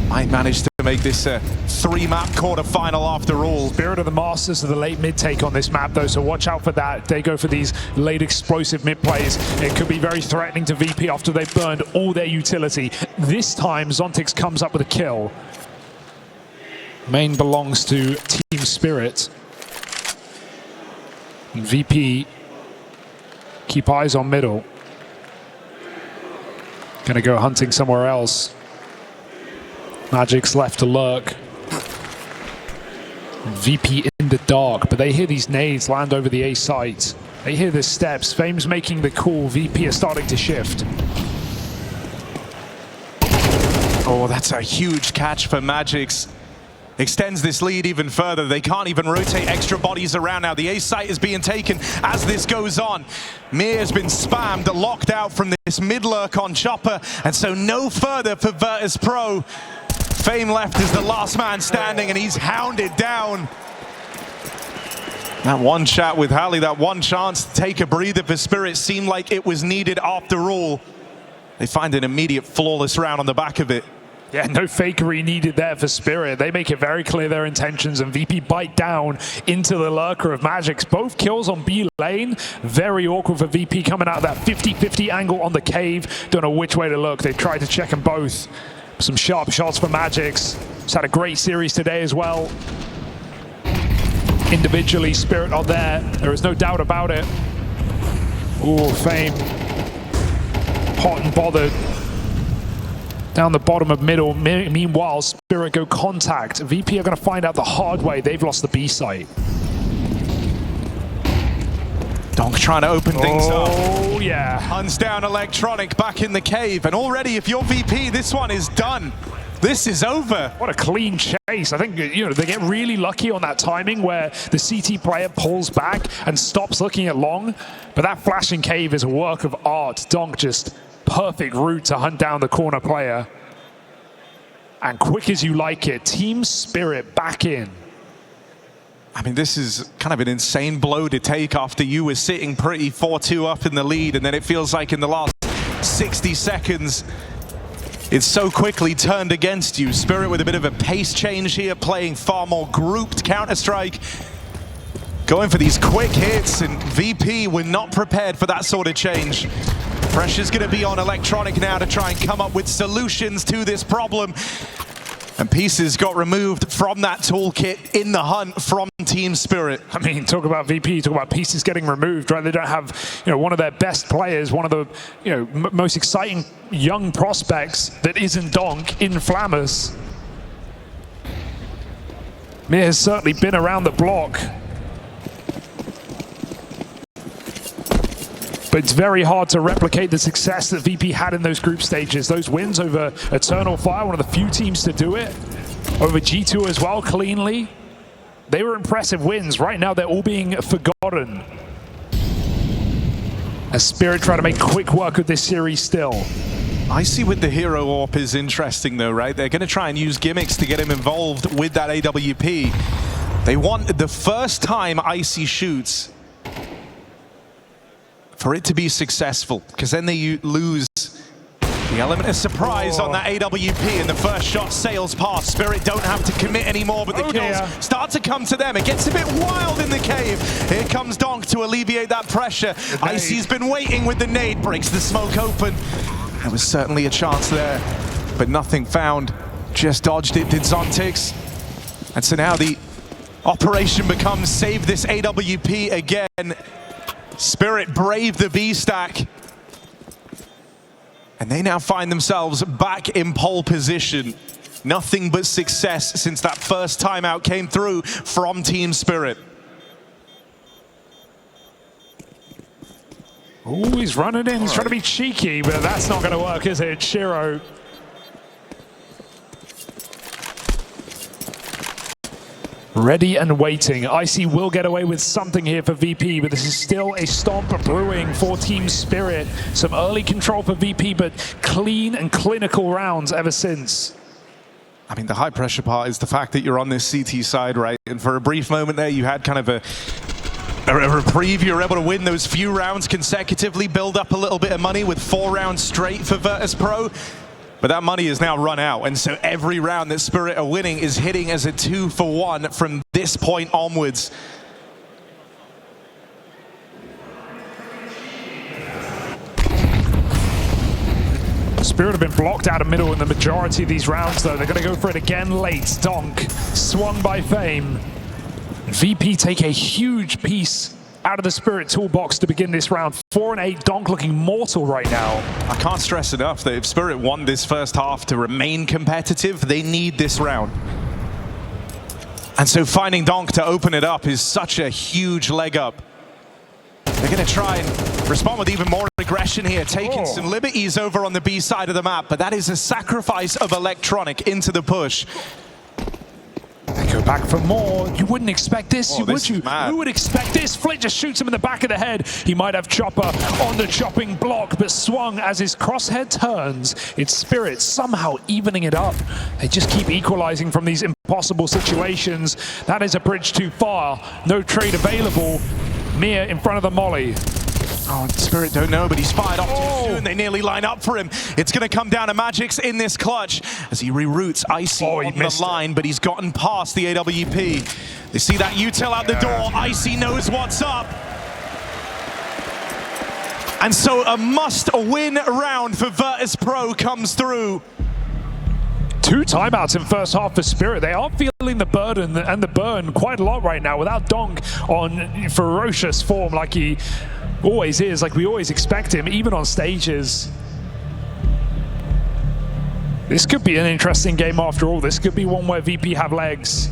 might manage to make this a 3-map quarterfinal after all. Spirit are the masters of the late mid take on this map though, so watch out for that. They go for these late explosive mid plays. It could be very threatening to VP after they've burned all their utility. This time Zontix comes up with a kill. Main belongs to Team Spirit. VP keep eyes on middle. Gonna go hunting somewhere else. Magic's left to lurk. VP in the dark, but they hear these nades land over the A site. They hear the steps. Fame's making the call. VP are starting to shift. Oh, that's a huge catch for Magic's. Extends this lead even further. They can't even rotate extra bodies around now. The A site is being taken as this goes on. Mir has been spammed, locked out from this mid lurk on Chopper, and so no further for Virtus.pro. Fame left is the last man standing, and he's hounded down. That one chat with Halley, that one chance to take a breather for Spirit seemed like it was needed after all. They find an immediate flawless round on the back of it. Yeah, no fakery needed there for Spirit. They make it very clear their intentions, and VP bite down into the lurker of Magic's. Both kills on B lane. Very awkward for VP coming out of that 50-50 angle on the cave. Don't know which way to look. They've tried to check them both. Some sharp shots for Magic's. He's had a great series today as well. Individually, Spirit are there. There is no doubt about it. Ooh, Fame. Hot and bothered. Down the bottom of middle. Meanwhile, Spirit go contact. VP are going to find out the hard way. They've lost the B site. Donk trying to open things up. Oh, yeah. Hunts down Electronic back in the cave. And already, if you're VP, this one is done. This is over. What a clean chase. I think, you know, they get really lucky on that timing where the CT player pulls back and stops looking at long. But that flashing cave is a work of art. Donk just perfect route to hunt down the corner player. And quick as you like it, Team Spirit back in. I mean, this is kind of an insane blow to take after you were sitting pretty 4-2 up in the lead, and then it feels like in the last 60 seconds, it's so quickly turned against you. Spirit with a bit of a pace change here, playing far more grouped Counter-Strike, going for these quick hits, and VP were not prepared for that sort of change. Pressure's going to be on Electronic now to try and come up with solutions to this problem. And pieces got removed from that toolkit in the hunt from Team Spirit. I mean, talk about VP, talk about pieces getting removed, right? They don't have, one of their best players, one of the, most exciting young prospects that isn't Donk in Flammers. Mir has certainly been around the block. But it's very hard to replicate the success that VP had in those group stages. Those wins over Eternal Fire, one of the few teams to do it. Over G2 as well, cleanly. They were impressive wins. Right now, they're all being forgotten. As Spirit try to make quick work of this series still. I see with the Hero AWP is interesting though, right? They're going to try and use gimmicks to get him involved with that AWP. They want the first time Icy shoots for it to be successful, because then they lose the element of surprise on that AWP, and the first shot sails past. Spirit don't have to commit anymore, but the kills start to come to them. It gets a bit wild in the cave. Here comes Donk to alleviate that pressure. Icy's been waiting with the nade, breaks the smoke open. There was certainly a chance there, but nothing found. Just dodged it, did Zontix. And so now the operation becomes save this AWP again. Spirit braved the B stack, and they now find themselves back in pole position. Nothing but success since that first timeout came through from Team Spirit. Oh, he's running in. He's trying to be cheeky, but that's not going to work, is it? Shiro. Ready and waiting. Icy will get away with something here for VP, but this is still a stomp brewing for Team Spirit. Some early control for VP, but clean and clinical rounds ever since. I mean, the high pressure part is the fact that you're on this CT side, right? And for a brief moment there, you had kind of a reprieve. You were able to win those few rounds consecutively, build up a little bit of money with 4 rounds straight for Virtus.pro. But that money is now run out, and so every round that Spirit are winning is hitting as a 2-for-1 from this point onwards. Spirit have been blocked out of middle in the majority of these rounds, though. They're going to go for it again late. Donk, swung by Fame. VP take a huge piece out of the Spirit toolbox to begin this round. 4 and 8, Donk looking mortal right now. I can't stress enough that if Spirit won this first half to remain competitive, they need this round. And so finding Donk to open it up is such a huge leg up. They're going to try and respond with even more aggression here, taking some liberties over on the B side of the map, but that is a sacrifice of Electronic into the push. They go back for more. You wouldn't expect this, would you? Mad. Who would expect this? Flit just shoots him in the back of the head. He might have Chopper on the chopping block, but swung as his crosshair turns. It's Spirit somehow evening it up. They just keep equalizing from these impossible situations. That is a bridge too far. No trade available. Mir in front of the molly. Oh, Spirit don't know, but he's fired off too soon. They nearly line up for him. It's going to come down to Magix in this clutch as he reroutes Icy on the line, but he's gotten past the AWP. They see that util out the door. Icy knows what's up. And so a must-win round for Virtus.pro comes through. 2 timeouts in first half for Spirit. They are feeling the burden and the burn quite a lot right now without Donk on ferocious form like he always is, like we always expect him, even on stages. This could be an interesting game after all. This could be one where VP have legs.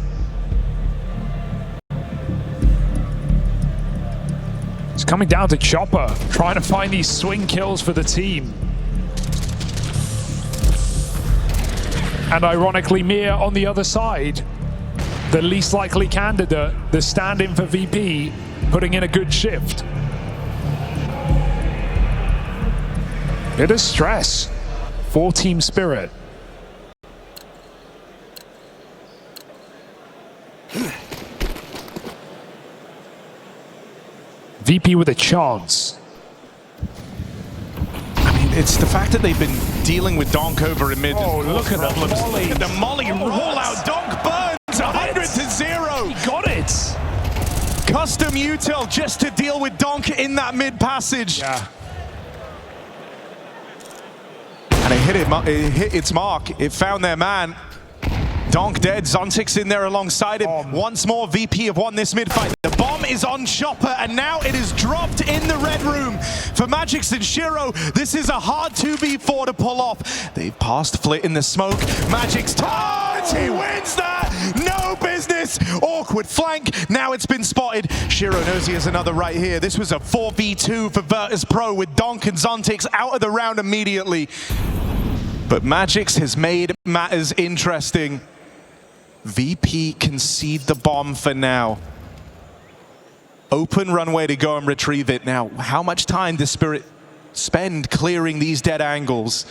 It's coming down to Chopper, trying to find these swing kills for the team. And ironically, Mir on the other side, the least likely candidate, the stand-in for VP, putting in a good shift. Bit of stress for Team Spirit. VP with a chance. It's the fact that they've been dealing with Donk over in mid. Oh, look at that molly. The molly roll out. Donk burns 100-0. He got it. Custom util just to deal with Donk in that mid passage. Yeah. And it hit its mark. It found their man. Donk dead, Zontix in there alongside him. Once more, VP have won this mid-fight. The bomb is on Chopper, and now it is dropped in the red room. For Magix and Shiro, this is a hard 2v4 to pull off. They've passed Flit in the smoke. Magix turns, he wins that! No business! Awkward flank, now it's been spotted. Shiro knows he has another right here. This was a 4v2 for Virtus.pro with Donk and Zontix out of the round immediately. But Magix has made matters interesting. VP concede the bomb for now. Open runway to go and retrieve it. Now, how much time does Spirit spend clearing these dead angles?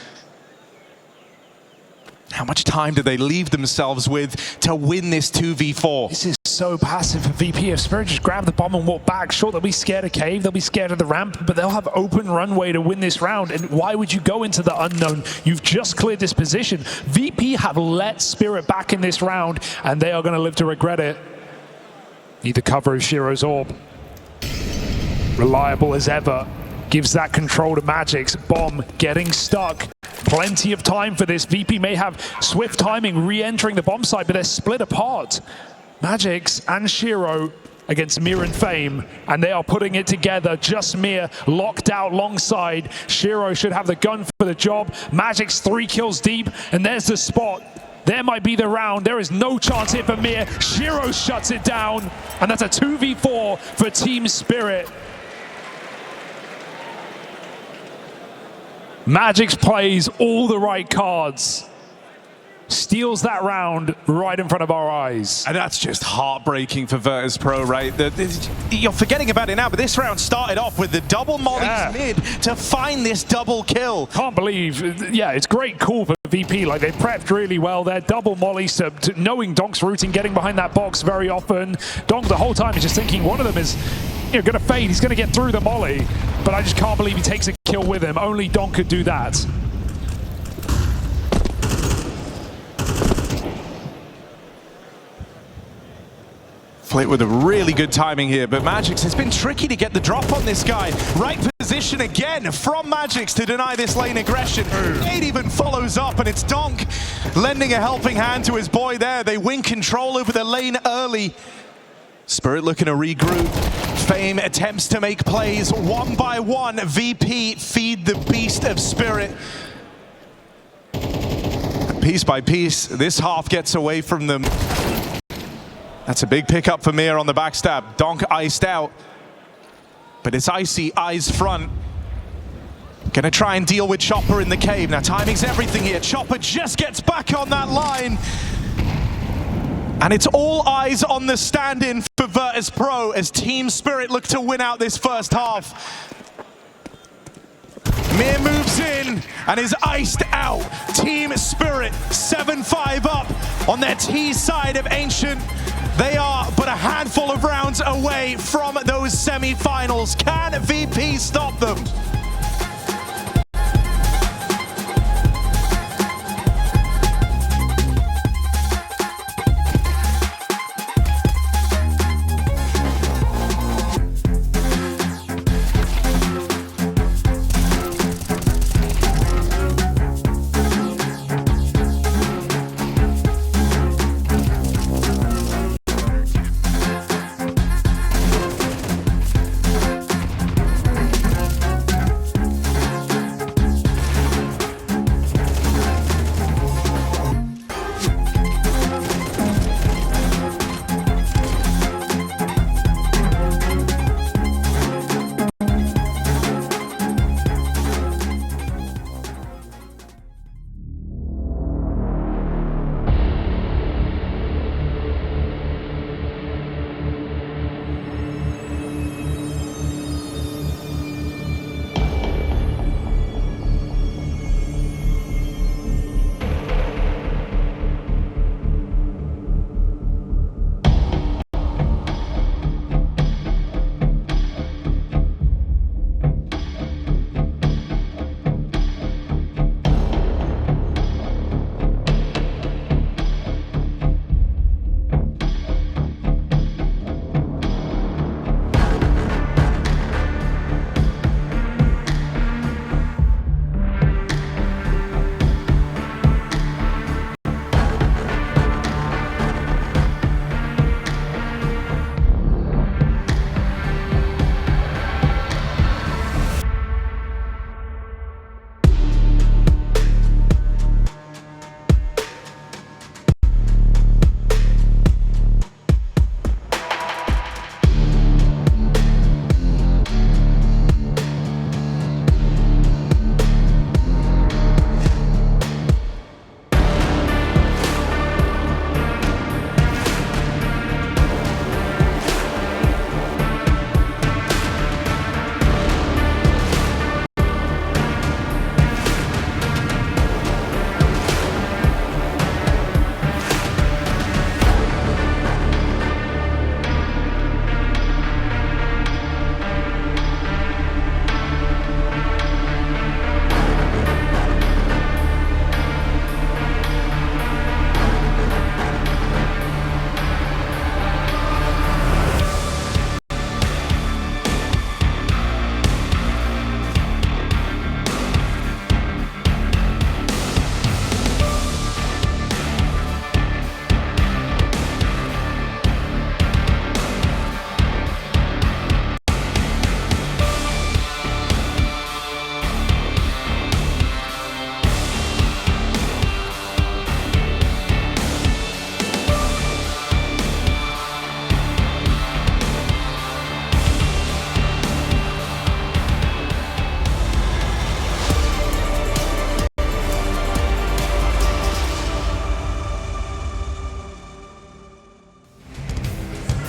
How much time do they leave themselves with to win this 2v4? This is so passive for VP. If Spirit just grab the bomb and walk back, sure, they'll be scared of cave, they'll be scared of the ramp, but they'll have open runway to win this round. And why would you go into the unknown? You've just cleared this position. VP have let Spirit back in this round, and they are going to live to regret it. Need the cover of Shiro's orb. Reliable as ever. Gives that control to Magix. Bomb getting stuck. Plenty of time for this. VP may have swift timing re-entering the bomb site, but they're split apart. Magix and Shiro against Mir and Fame, and they are putting it together. Just Mir locked out alongside. Shiro should have the gun for the job. Magix 3 kills deep, and there's the spot. There might be the round. There is no chance here for Mir. Shiro shuts it down, and that's a 2v4 for Team Spirit. Magix plays all the right cards. Steals that round right in front of our eyes. And that's just heartbreaking for Virtus.pro, right? You're forgetting about it now, but this round started off with the double mollies mid to find this double kill. Can't believe, yeah, it's great call for VP. Like, they prepped really well there. Double mollies to knowing Donk's routing, getting behind that box very often. Donk the whole time is just thinking one of them is going to fade. He's going to get through the molly, but I just can't believe he takes a kill with him. Only Donk could do that. Flit with a really good timing here, but Magix has been tricky to get the drop on this guy. Right position again from Magix to deny this lane aggression. Nate even follows up, and it's Donk lending a helping hand to his boy there. They win control over the lane early. Spirit looking to regroup. Fame attempts to make plays one by one. VP feed the beast of Spirit. Piece by piece, this half gets away from them. That's a big pickup for Mir on the backstab. Donk iced out, but it's Icy, eyes front. Gonna try and deal with Chopper in the cave. Now timing's everything here. Chopper just gets back on that line. And it's all eyes on the stand-in for Virtus.pro as Team Spirit look to win out this first half. Mir moves in and is iced out. Team Spirit 7-5 up on their T side of Ancient. They are but a handful of rounds away from those semi-finals. Can VP stop them?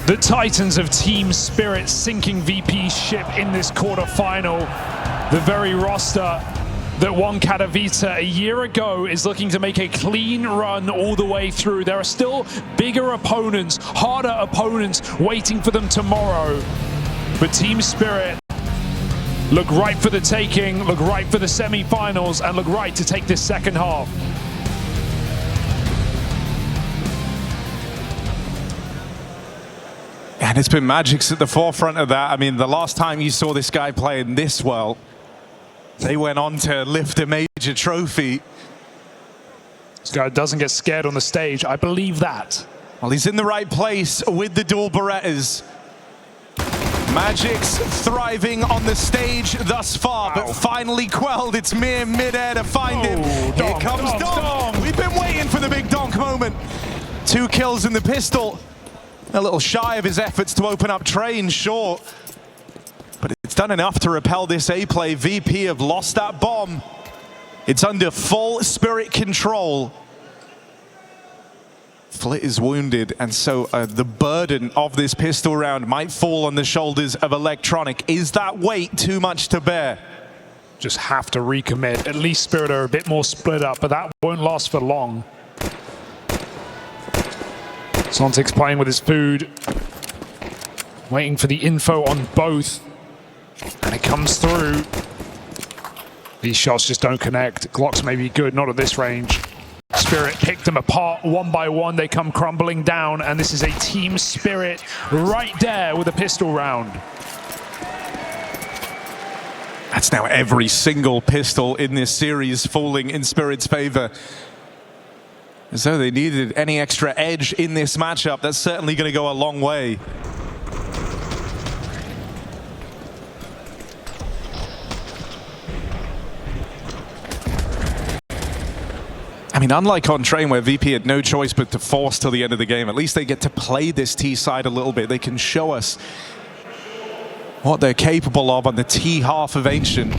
The Titans of Team Spirit sinking VP's ship in this quarterfinal. The very roster that won Katowice a year ago is looking to make a clean run all the way through. There are still bigger opponents, harder opponents waiting for them tomorrow. But Team Spirit look right for the taking, look right for the semi-finals, and look right to take this second half. And it's been Magic's at the forefront of that. I mean, the last time you saw this guy playing this well, they went on to lift a major trophy. This guy doesn't get scared on the stage. I believe that. Well, he's in the right place with the dual Berettas. Magic's thriving on the stage thus far, but finally quelled. It's mere mid-air to find him. Here comes Donk. We've been waiting for the big Donk moment. 2 kills in the pistol. A little shy of his efforts to open up train, sure. But it's done enough to repel this A-play. VP have lost that bomb. It's under full Spirit control. Flit is wounded, and so the burden of this pistol round might fall on the shoulders of Electronic. Is that weight too much to bear? Just have to recommit. At least Spirit are a bit more split up, but that won't last for long. Sontic's playing with his food, waiting for the info on both, and it comes through. These shots just don't connect. Glocks may be good, not at this range. Spirit picked them apart one by one. They come crumbling down, and this is a Team Spirit right there with a pistol round. That's now every single pistol in this series falling in Spirit's favor. As though they needed any extra edge in this matchup. That's certainly going to go a long way. I mean, unlike on Train, where VP had no choice but to force till the end of the game, at least they get to play this T side a little bit. They can show us what they're capable of on the T half of Ancient.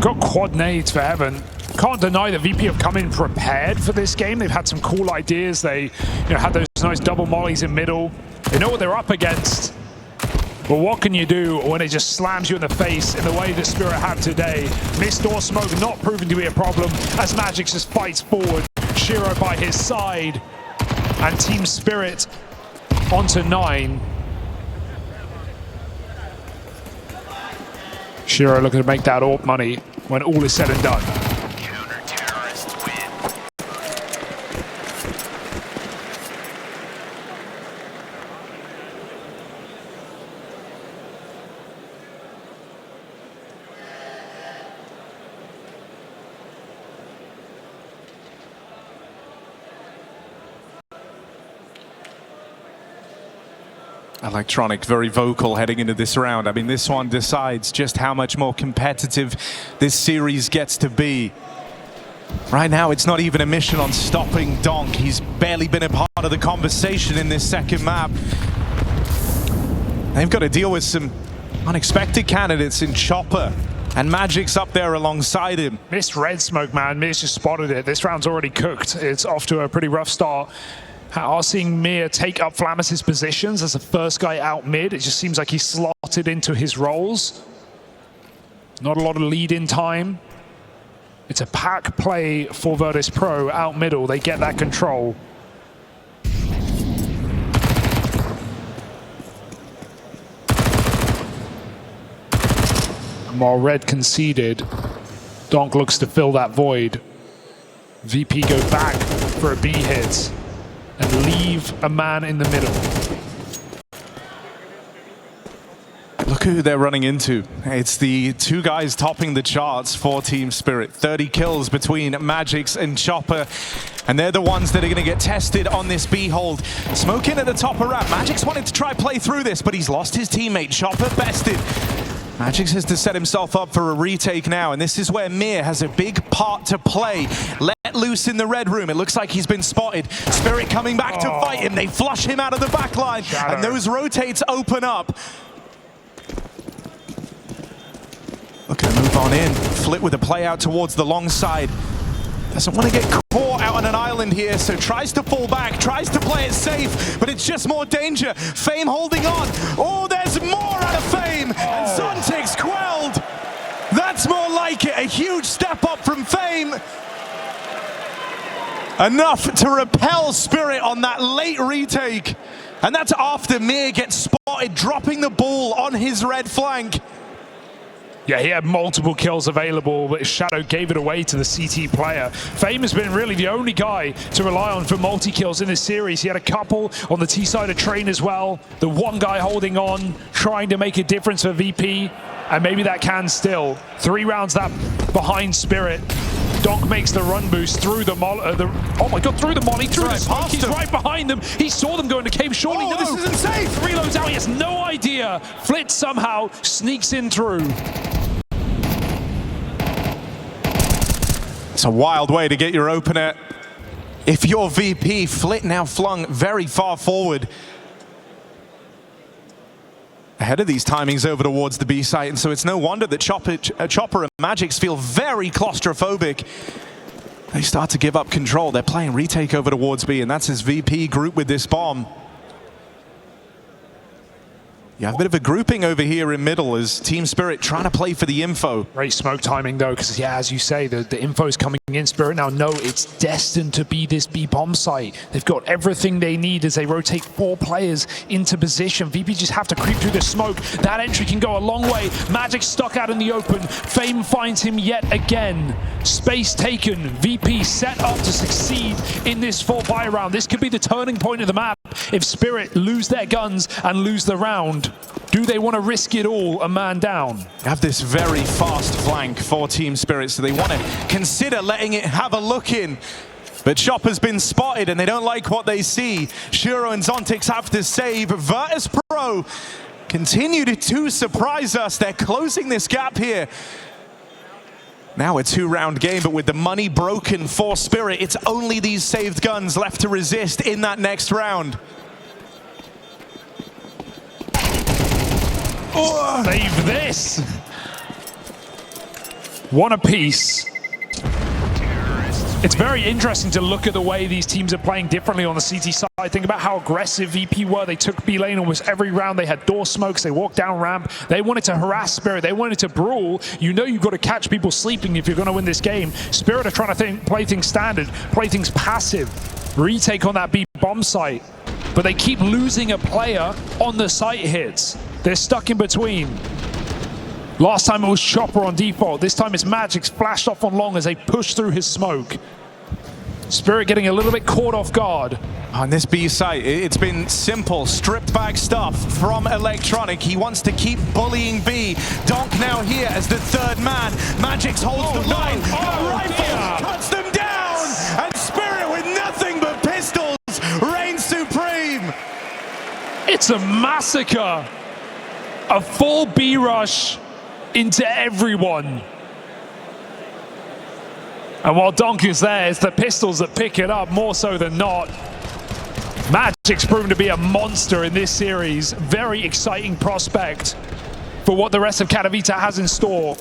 Got quad nades for Heaven. Can't deny that VP have come in prepared for this game. They've had some cool ideas. They had those nice double mollies in middle. They know what they're up against. But what can you do when it just slams you in the face in the way that Spirit have today? Mist or smoke not proving to be a problem as Magic just fights forward. Shiro by his side. And Team Spirit onto 9. Shiro looking to make that AWP money when all is said and done. Electronic very vocal heading into this round. I mean, this one decides just how much more competitive this series gets to be. Right now, it's not even a mission on stopping Donk. He's barely been a part of the conversation in this second map. They've got to deal with some unexpected candidates in Chopper, and Magic's up there alongside him. Missed red smoke, man. Mir's just spotted it. This round's already cooked. It's off to a pretty rough start. Are seeing Mir take up Flammus' positions as the first guy out mid. It just seems like he's slotted into his roles. Not a lot of lead-in time. It's a pack play for Virtus.pro out middle. They get that control. While red conceded, Donk looks to fill that void. VP go back for a B hit and leave a man in the middle. Look who they're running into. It's the 2 guys topping the charts for Team Spirit. 30 kills between Magix and Chopper. And they're the ones that are going to get tested on this B hold. Smoke in at the top of ramp. Magix wanted to try play through this, but he's lost his teammate. Chopper bested. Magix has to set himself up for a retake now, and this is where Mir has a big part to play. Let loose in the red room. It looks like he's been spotted. Spirit coming back to fight him. They flush him out of the back line, and those rotates open up. Look at move on in. Flit with a play out towards the long side. Doesn't want to get caught out on an island here, so tries to fall back, tries to play it safe, but it's just more danger. Fame holding on. Oh, there's more out of Fame, and Zontic's quelled. That's more like it, a huge step up from Fame. Enough to repel Spirit on that late retake. And that's after Mir gets spotted dropping the ball on his red flank. Yeah, he had multiple kills available, but Shadow gave it away to the CT player. Fame has been really the only guy to rely on for multi-kills in this series. He had a couple on the T side of Train as well. The one guy holding on, trying to make a difference for VP, and maybe that can still. 3 rounds that behind Spirit. Donk makes the run boost through the molly, oh my god, through the molly, through the smoke. He's right behind them. He saw them go into cave, surely no. This isn't safe. Reloads out, he has no idea. Flit somehow sneaks in through. It's a wild way to get your opener. If you're VP, Flit now flung very far forward. Ahead of these timings over towards the B site, and so it's no wonder that Chopper and Magix feel very claustrophobic. They start to give up control. They're playing retake over towards B, and that's his VP group with this bomb. You have a bit of a grouping over here in middle as Team Spirit trying to play for the info. Great smoke timing though, because yeah, as you say, the info is coming in. Spirit now know it's destined to be this B bomb site. They've got everything they need as they rotate 4 players into position. VP just have to creep through the smoke. That entry can go a long way. Magic stuck out in the open. Fame finds him yet again. Space taken. VP set up to succeed in this 4-buy round. This could be the turning point of the map if Spirit lose their guns and lose the round. Do they want to risk it all, a man down? Have this very fast flank for Team Spirit, so they want to consider letting it have a look in. But Chopper's been spotted and they don't like what they see. Shuro and Zontix have to save. Virtus.pro continue to surprise us. They're closing this gap here. Now a 2-round game, but with the money broken for Spirit, it's only these saved guns left to resist in that next round. Oh, save this! One apiece. It's very interesting to look at the way these teams are playing differently on the CT side. Think about how aggressive VP were. They took B lane almost every round. They had door smokes. They walked down ramp. They wanted to harass Spirit. They wanted to brawl. You know you've got to catch people sleeping if you're going to win this game. Spirit are trying to play things standard, play things passive. Retake on that B bomb site. But they keep losing a player on the site hits. They're stuck in between. Last time it was Chopper on default. This time it's Magix flashed off on long as they push through his smoke. Spirit getting a little bit caught off guard. On this B site, it's been simple, stripped back stuff from Electronic. He wants to keep bullying B. Donk now here as the 3rd man. Magix holds the line. Rifle cuts them down. And Spirit with nothing but pistols reigns supreme. It's a massacre. A full B rush into everyone. And while Donk is there, it's the pistols that pick it up more so than not. Magic's proven to be a monster in this series. Very exciting prospect for what the rest of Katowice has in store.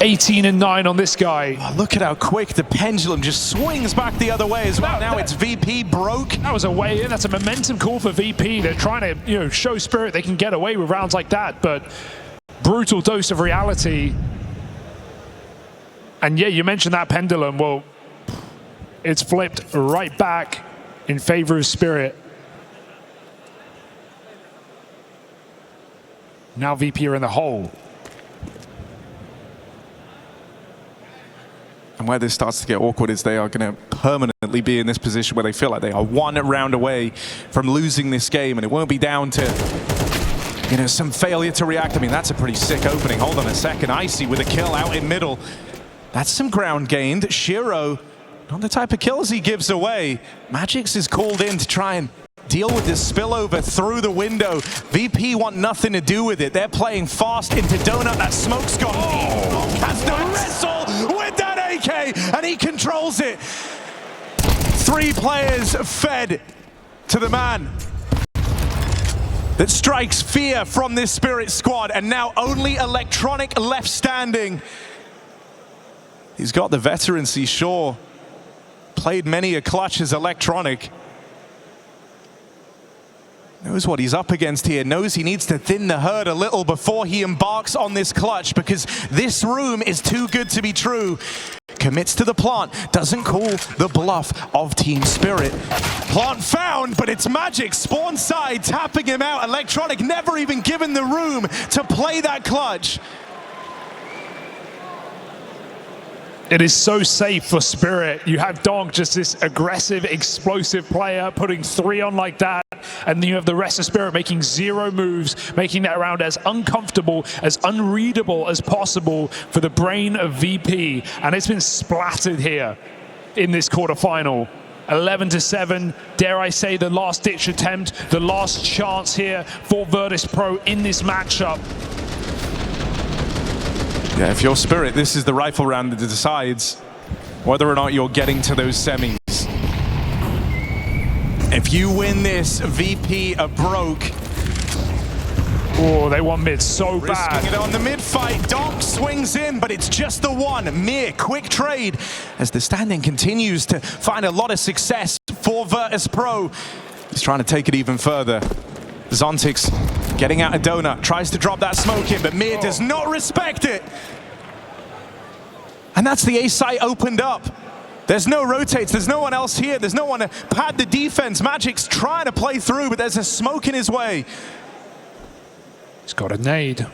18-9 on this guy. Oh, look at how quick the pendulum just swings back the other way as well. Now it's VP broke. That was a way in. That's a momentum call for VP. They're trying to, show Spirit they can get away with rounds like that, but brutal dose of reality. And yeah, you mentioned that pendulum. Well, it's flipped right back in favor of Spirit. Now VP are in the hole. And where this starts to get awkward is they are going to permanently be in this position where they feel like they are 1 round away from losing this game, and it won't be down to, some failure to react. I mean, that's a pretty sick opening. Hold on a second. Icy with a kill out in middle. That's some ground gained. Shiro, not the type of kills he gives away. Magix is called in to try and deal with this spillover through the window. VP want nothing to do with it. They're playing fast into Donut. That smoke's gone deep. Has to wrestle with that AK, and he controls it. 3 players fed to the man that strikes fear from this Spirit squad, and now only Electronic left standing. He's got the veterancy, sure. Played many a clutch as Electronic. Knows what he's up against here, knows he needs to thin the herd a little before he embarks on this clutch, because this room is too good to be true. Commits to the plant, doesn't call the bluff of Team Spirit. Plant found, but it's Magic, spawn side, tapping him out. Electronic never even given the room to play that clutch. It is so safe for Spirit. You have Dog, just this aggressive, explosive player, putting 3 on like that, and then you have the rest of Spirit making 0 moves, making that round as uncomfortable, as unreadable as possible for the brain of VP. And it's been splattered here in this quarterfinal. 11-7, dare I say the last-ditch attempt, the last chance here for Virtus.pro in this matchup. Yeah, if you're Spirit, this is the rifle round that decides whether or not you're getting to those semis. If you win this, VP are broke. Oh, they want mid so bad. Risking it on the mid fight. Donk swings in, but it's just the one. Mir, quick trade as the standing continues to find a lot of success for Virtus.pro. He's trying to take it even further. Zontix getting out a donut, tries to drop that smoke in, but Mir does not respect it. And that's the A site opened up. There's no rotates, there's no one else here, there's no one to pad the defense. Magic's trying to play through, but there's a smoke in his way. He's got a nade.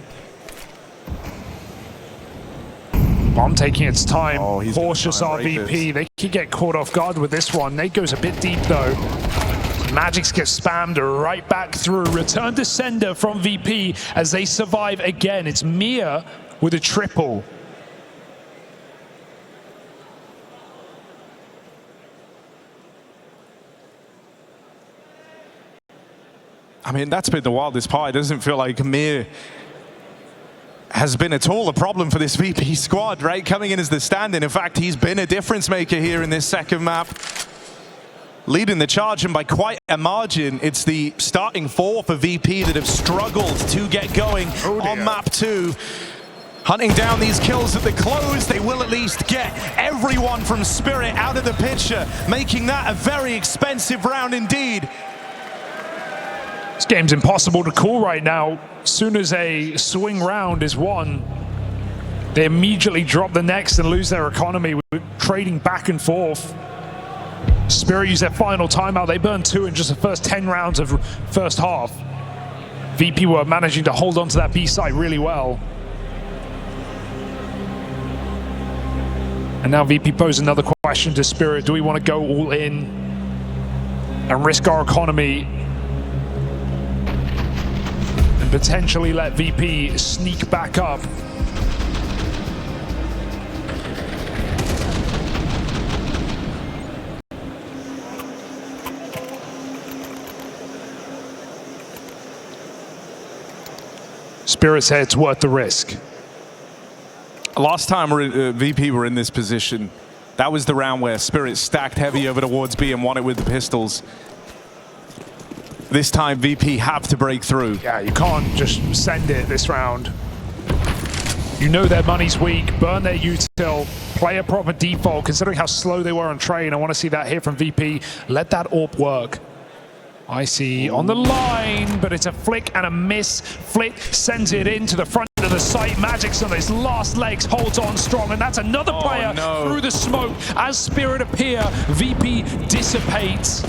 Bomb taking its time. Cautious RVP. They could get caught off guard with this one. Nade goes a bit deep though. Magix gets spammed right back through. Return to sender from VP as they survive again. It's Mia with a triple. I mean, that's been the wildest part. It doesn't feel like Mir has been at all a problem for this VP squad, right? Coming in as the stand-in. In fact, he's been a difference maker here in this second map. Leading the charge, and by quite a margin. It's the starting 4 for VP that have struggled to get going on map 2. Hunting down these kills at the close, they will at least get everyone from Spirit out of the picture, making that a very expensive round indeed. This game's impossible to call right now. As soon as a swing round is won, they immediately drop the next and lose their economy. We're trading back and forth. Spirit use their final timeout. They burned 2 in just the first 10 rounds of first half. VP were managing to hold on to that B side really well. And now VP pose another question to Spirit. Do we want to go all in and risk our economy and potentially let VP sneak back up? Spirit said it's worth the risk. Last time VP were in this position, that was the round where Spirit stacked heavy over towards B and won it with the pistols. This time VP have to break through. Yeah, you can't just send it this round. You know their money's weak, burn their util, play a proper default, considering how slow they were on train. I want to see that here from VP. Let that AWP work. I see on the line, but it's a flick and a miss. Flick sends it into the front of the site. Magic's on his last legs, holds on strong, and that's another player through the smoke. As Spirit appear, VP dissipates.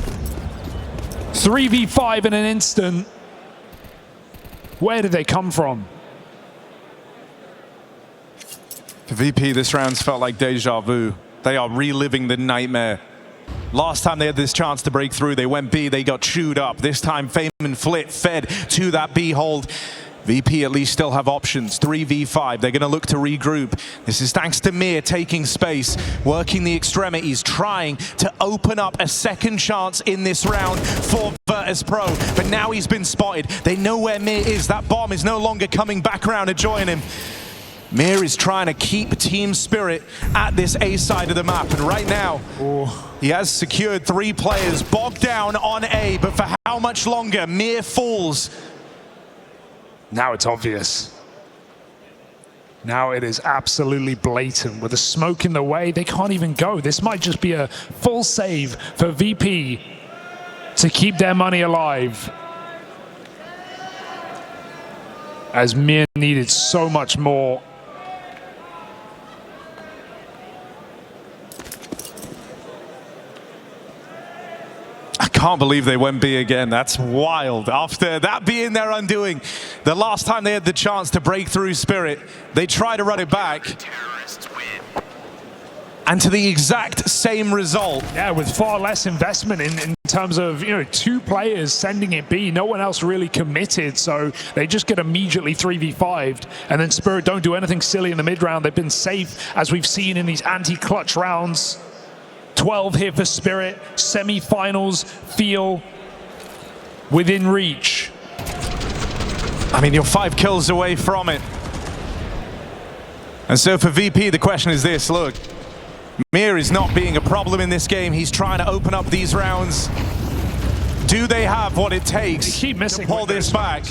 3v5 in an instant. Where did they come from? For VP, this round's felt like deja vu. They are reliving the nightmare. Last time they had this chance to break through, they went B, they got chewed up. This time, Fame and Flit fed to that B hold. VP at least still have options. 3v5, they're going to look to regroup. This is thanks to Mir taking space, working the extremities, trying to open up a second chance in this round for Virtus.pro. But now he's been spotted. They know where Mir is. That bomb is no longer coming back around to join him. Mir is trying to keep Team Spirit at this A side of the map, and right now, he has secured 3 players bogged down on A, but for how much longer? Mir falls. Now it's obvious. Now it is absolutely blatant. With the smoke in the way, they can't even go. This might just be a full save for VP to keep their money alive, as Mir needed so much more. I can't believe they went B again. That's wild. After that being their undoing, the last time they had the chance to break through Spirit, they tried to run it back. And to the exact same result. Yeah, with far less investment in terms of, two players sending it B. No one else really committed, so they just get immediately 3v5'd. And then Spirit don't do anything silly in the mid round. They've been safe, as we've seen in these anti-clutch rounds. 12 here for Spirit. Semi-finals feel within reach. I mean, you're 5 kills away from it. And so for VP, the question is this. Look, Mir is not being a problem in this game. He's trying to open up these rounds. Do they have what it takes to pull this back?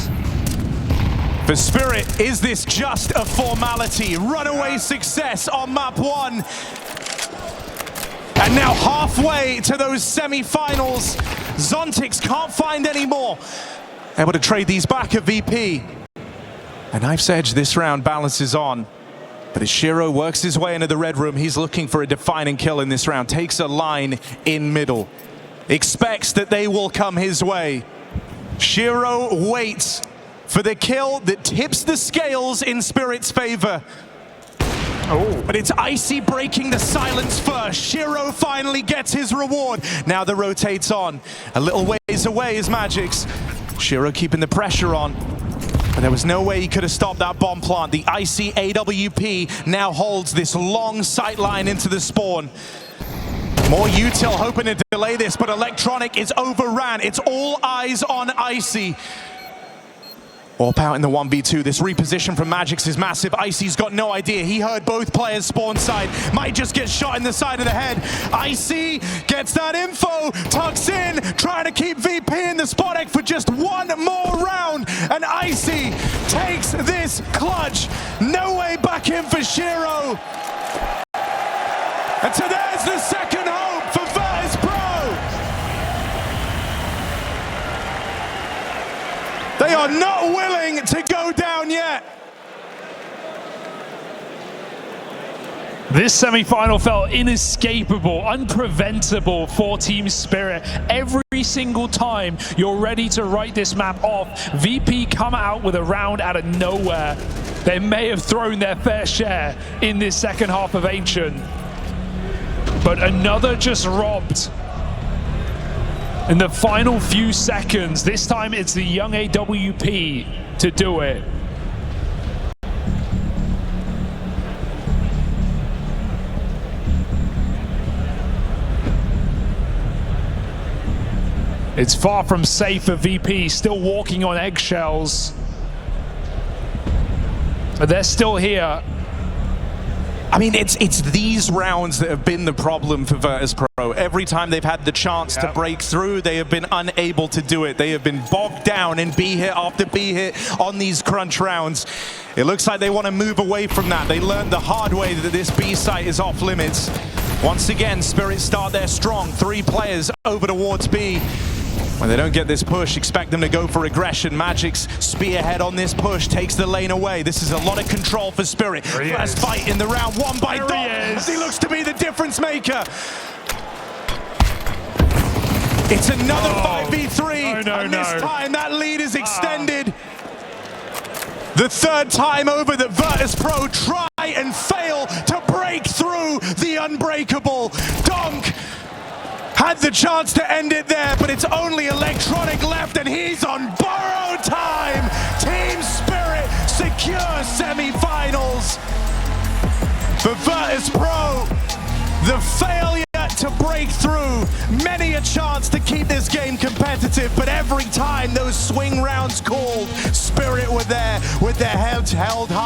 For Spirit, is this just a formality? Runaway success on map 1. And now halfway to those semi-finals, Zontix can't find any more. Able to trade these back at VP. A knife's edge this round balances on. But as Shiro works his way into the red room, he's looking for a defining kill in this round. Takes a line in middle. Expects that they will come his way. Shiro waits for the kill that tips the scales in Spirit's favor. Oh. But it's Icy breaking the silence first. Shiro finally gets his reward. Now the rotates on. A little ways away is Magix. Shiro keeping the pressure on. But there was no way he could have stopped that bomb plant. The Icy AWP now holds this long sight line into the spawn. More util hoping to delay this, but Electronic is overran. It's all eyes on Icy. Warp out in the 1v2. This reposition from Magix is massive. Icy's got no idea. He heard both players spawn side. Might just get shot in the side of the head. Icy gets that info, tucks in, trying to keep VP in the spot egg for just one more round. And Icy takes this clutch. No way back in for Shiro. And so there's the second hope for Virtus.pro. They are not willing to go down yet. This semi-final felt inescapable, unpreventable for Team Spirit. Every single time you're ready to write this map off, VP come out with a round out of nowhere. They may have thrown their fair share in this second half of Ancient, but another just robbed. In the final few seconds, this time it's the young AWP to do it. It's far from safe for VP, still walking on eggshells. But they're still here. I mean, it's these rounds that have been the problem for Virtus.pro. Every time they've had the chance to break through, they have been unable to do it. They have been bogged down in B hit after B hit on these crunch rounds. It looks like they want to move away from that. They learned the hard way that this B site is off limits. Once again, Spirit start there strong. 3 players over towards B. When they don't get this push, expect them to go for aggression. Magix spearhead on this push, takes the lane away. This is a lot of control for Spirit. First fight in the round, one by Dom, as he looks to be the difference maker. It's another 5v3, and this time that lead is extended. The third time over that Virtus.pro try and fail to break through the unbreakable. Donk had the chance to end it there, but it's only Electronic left, and he's on borrowed time. Team Spirit secure semi-finals. For Virtus.pro, the failure to break through, many a chance to keep this game competitive, but every time those swing rounds called, Spirit were there with their heads held high.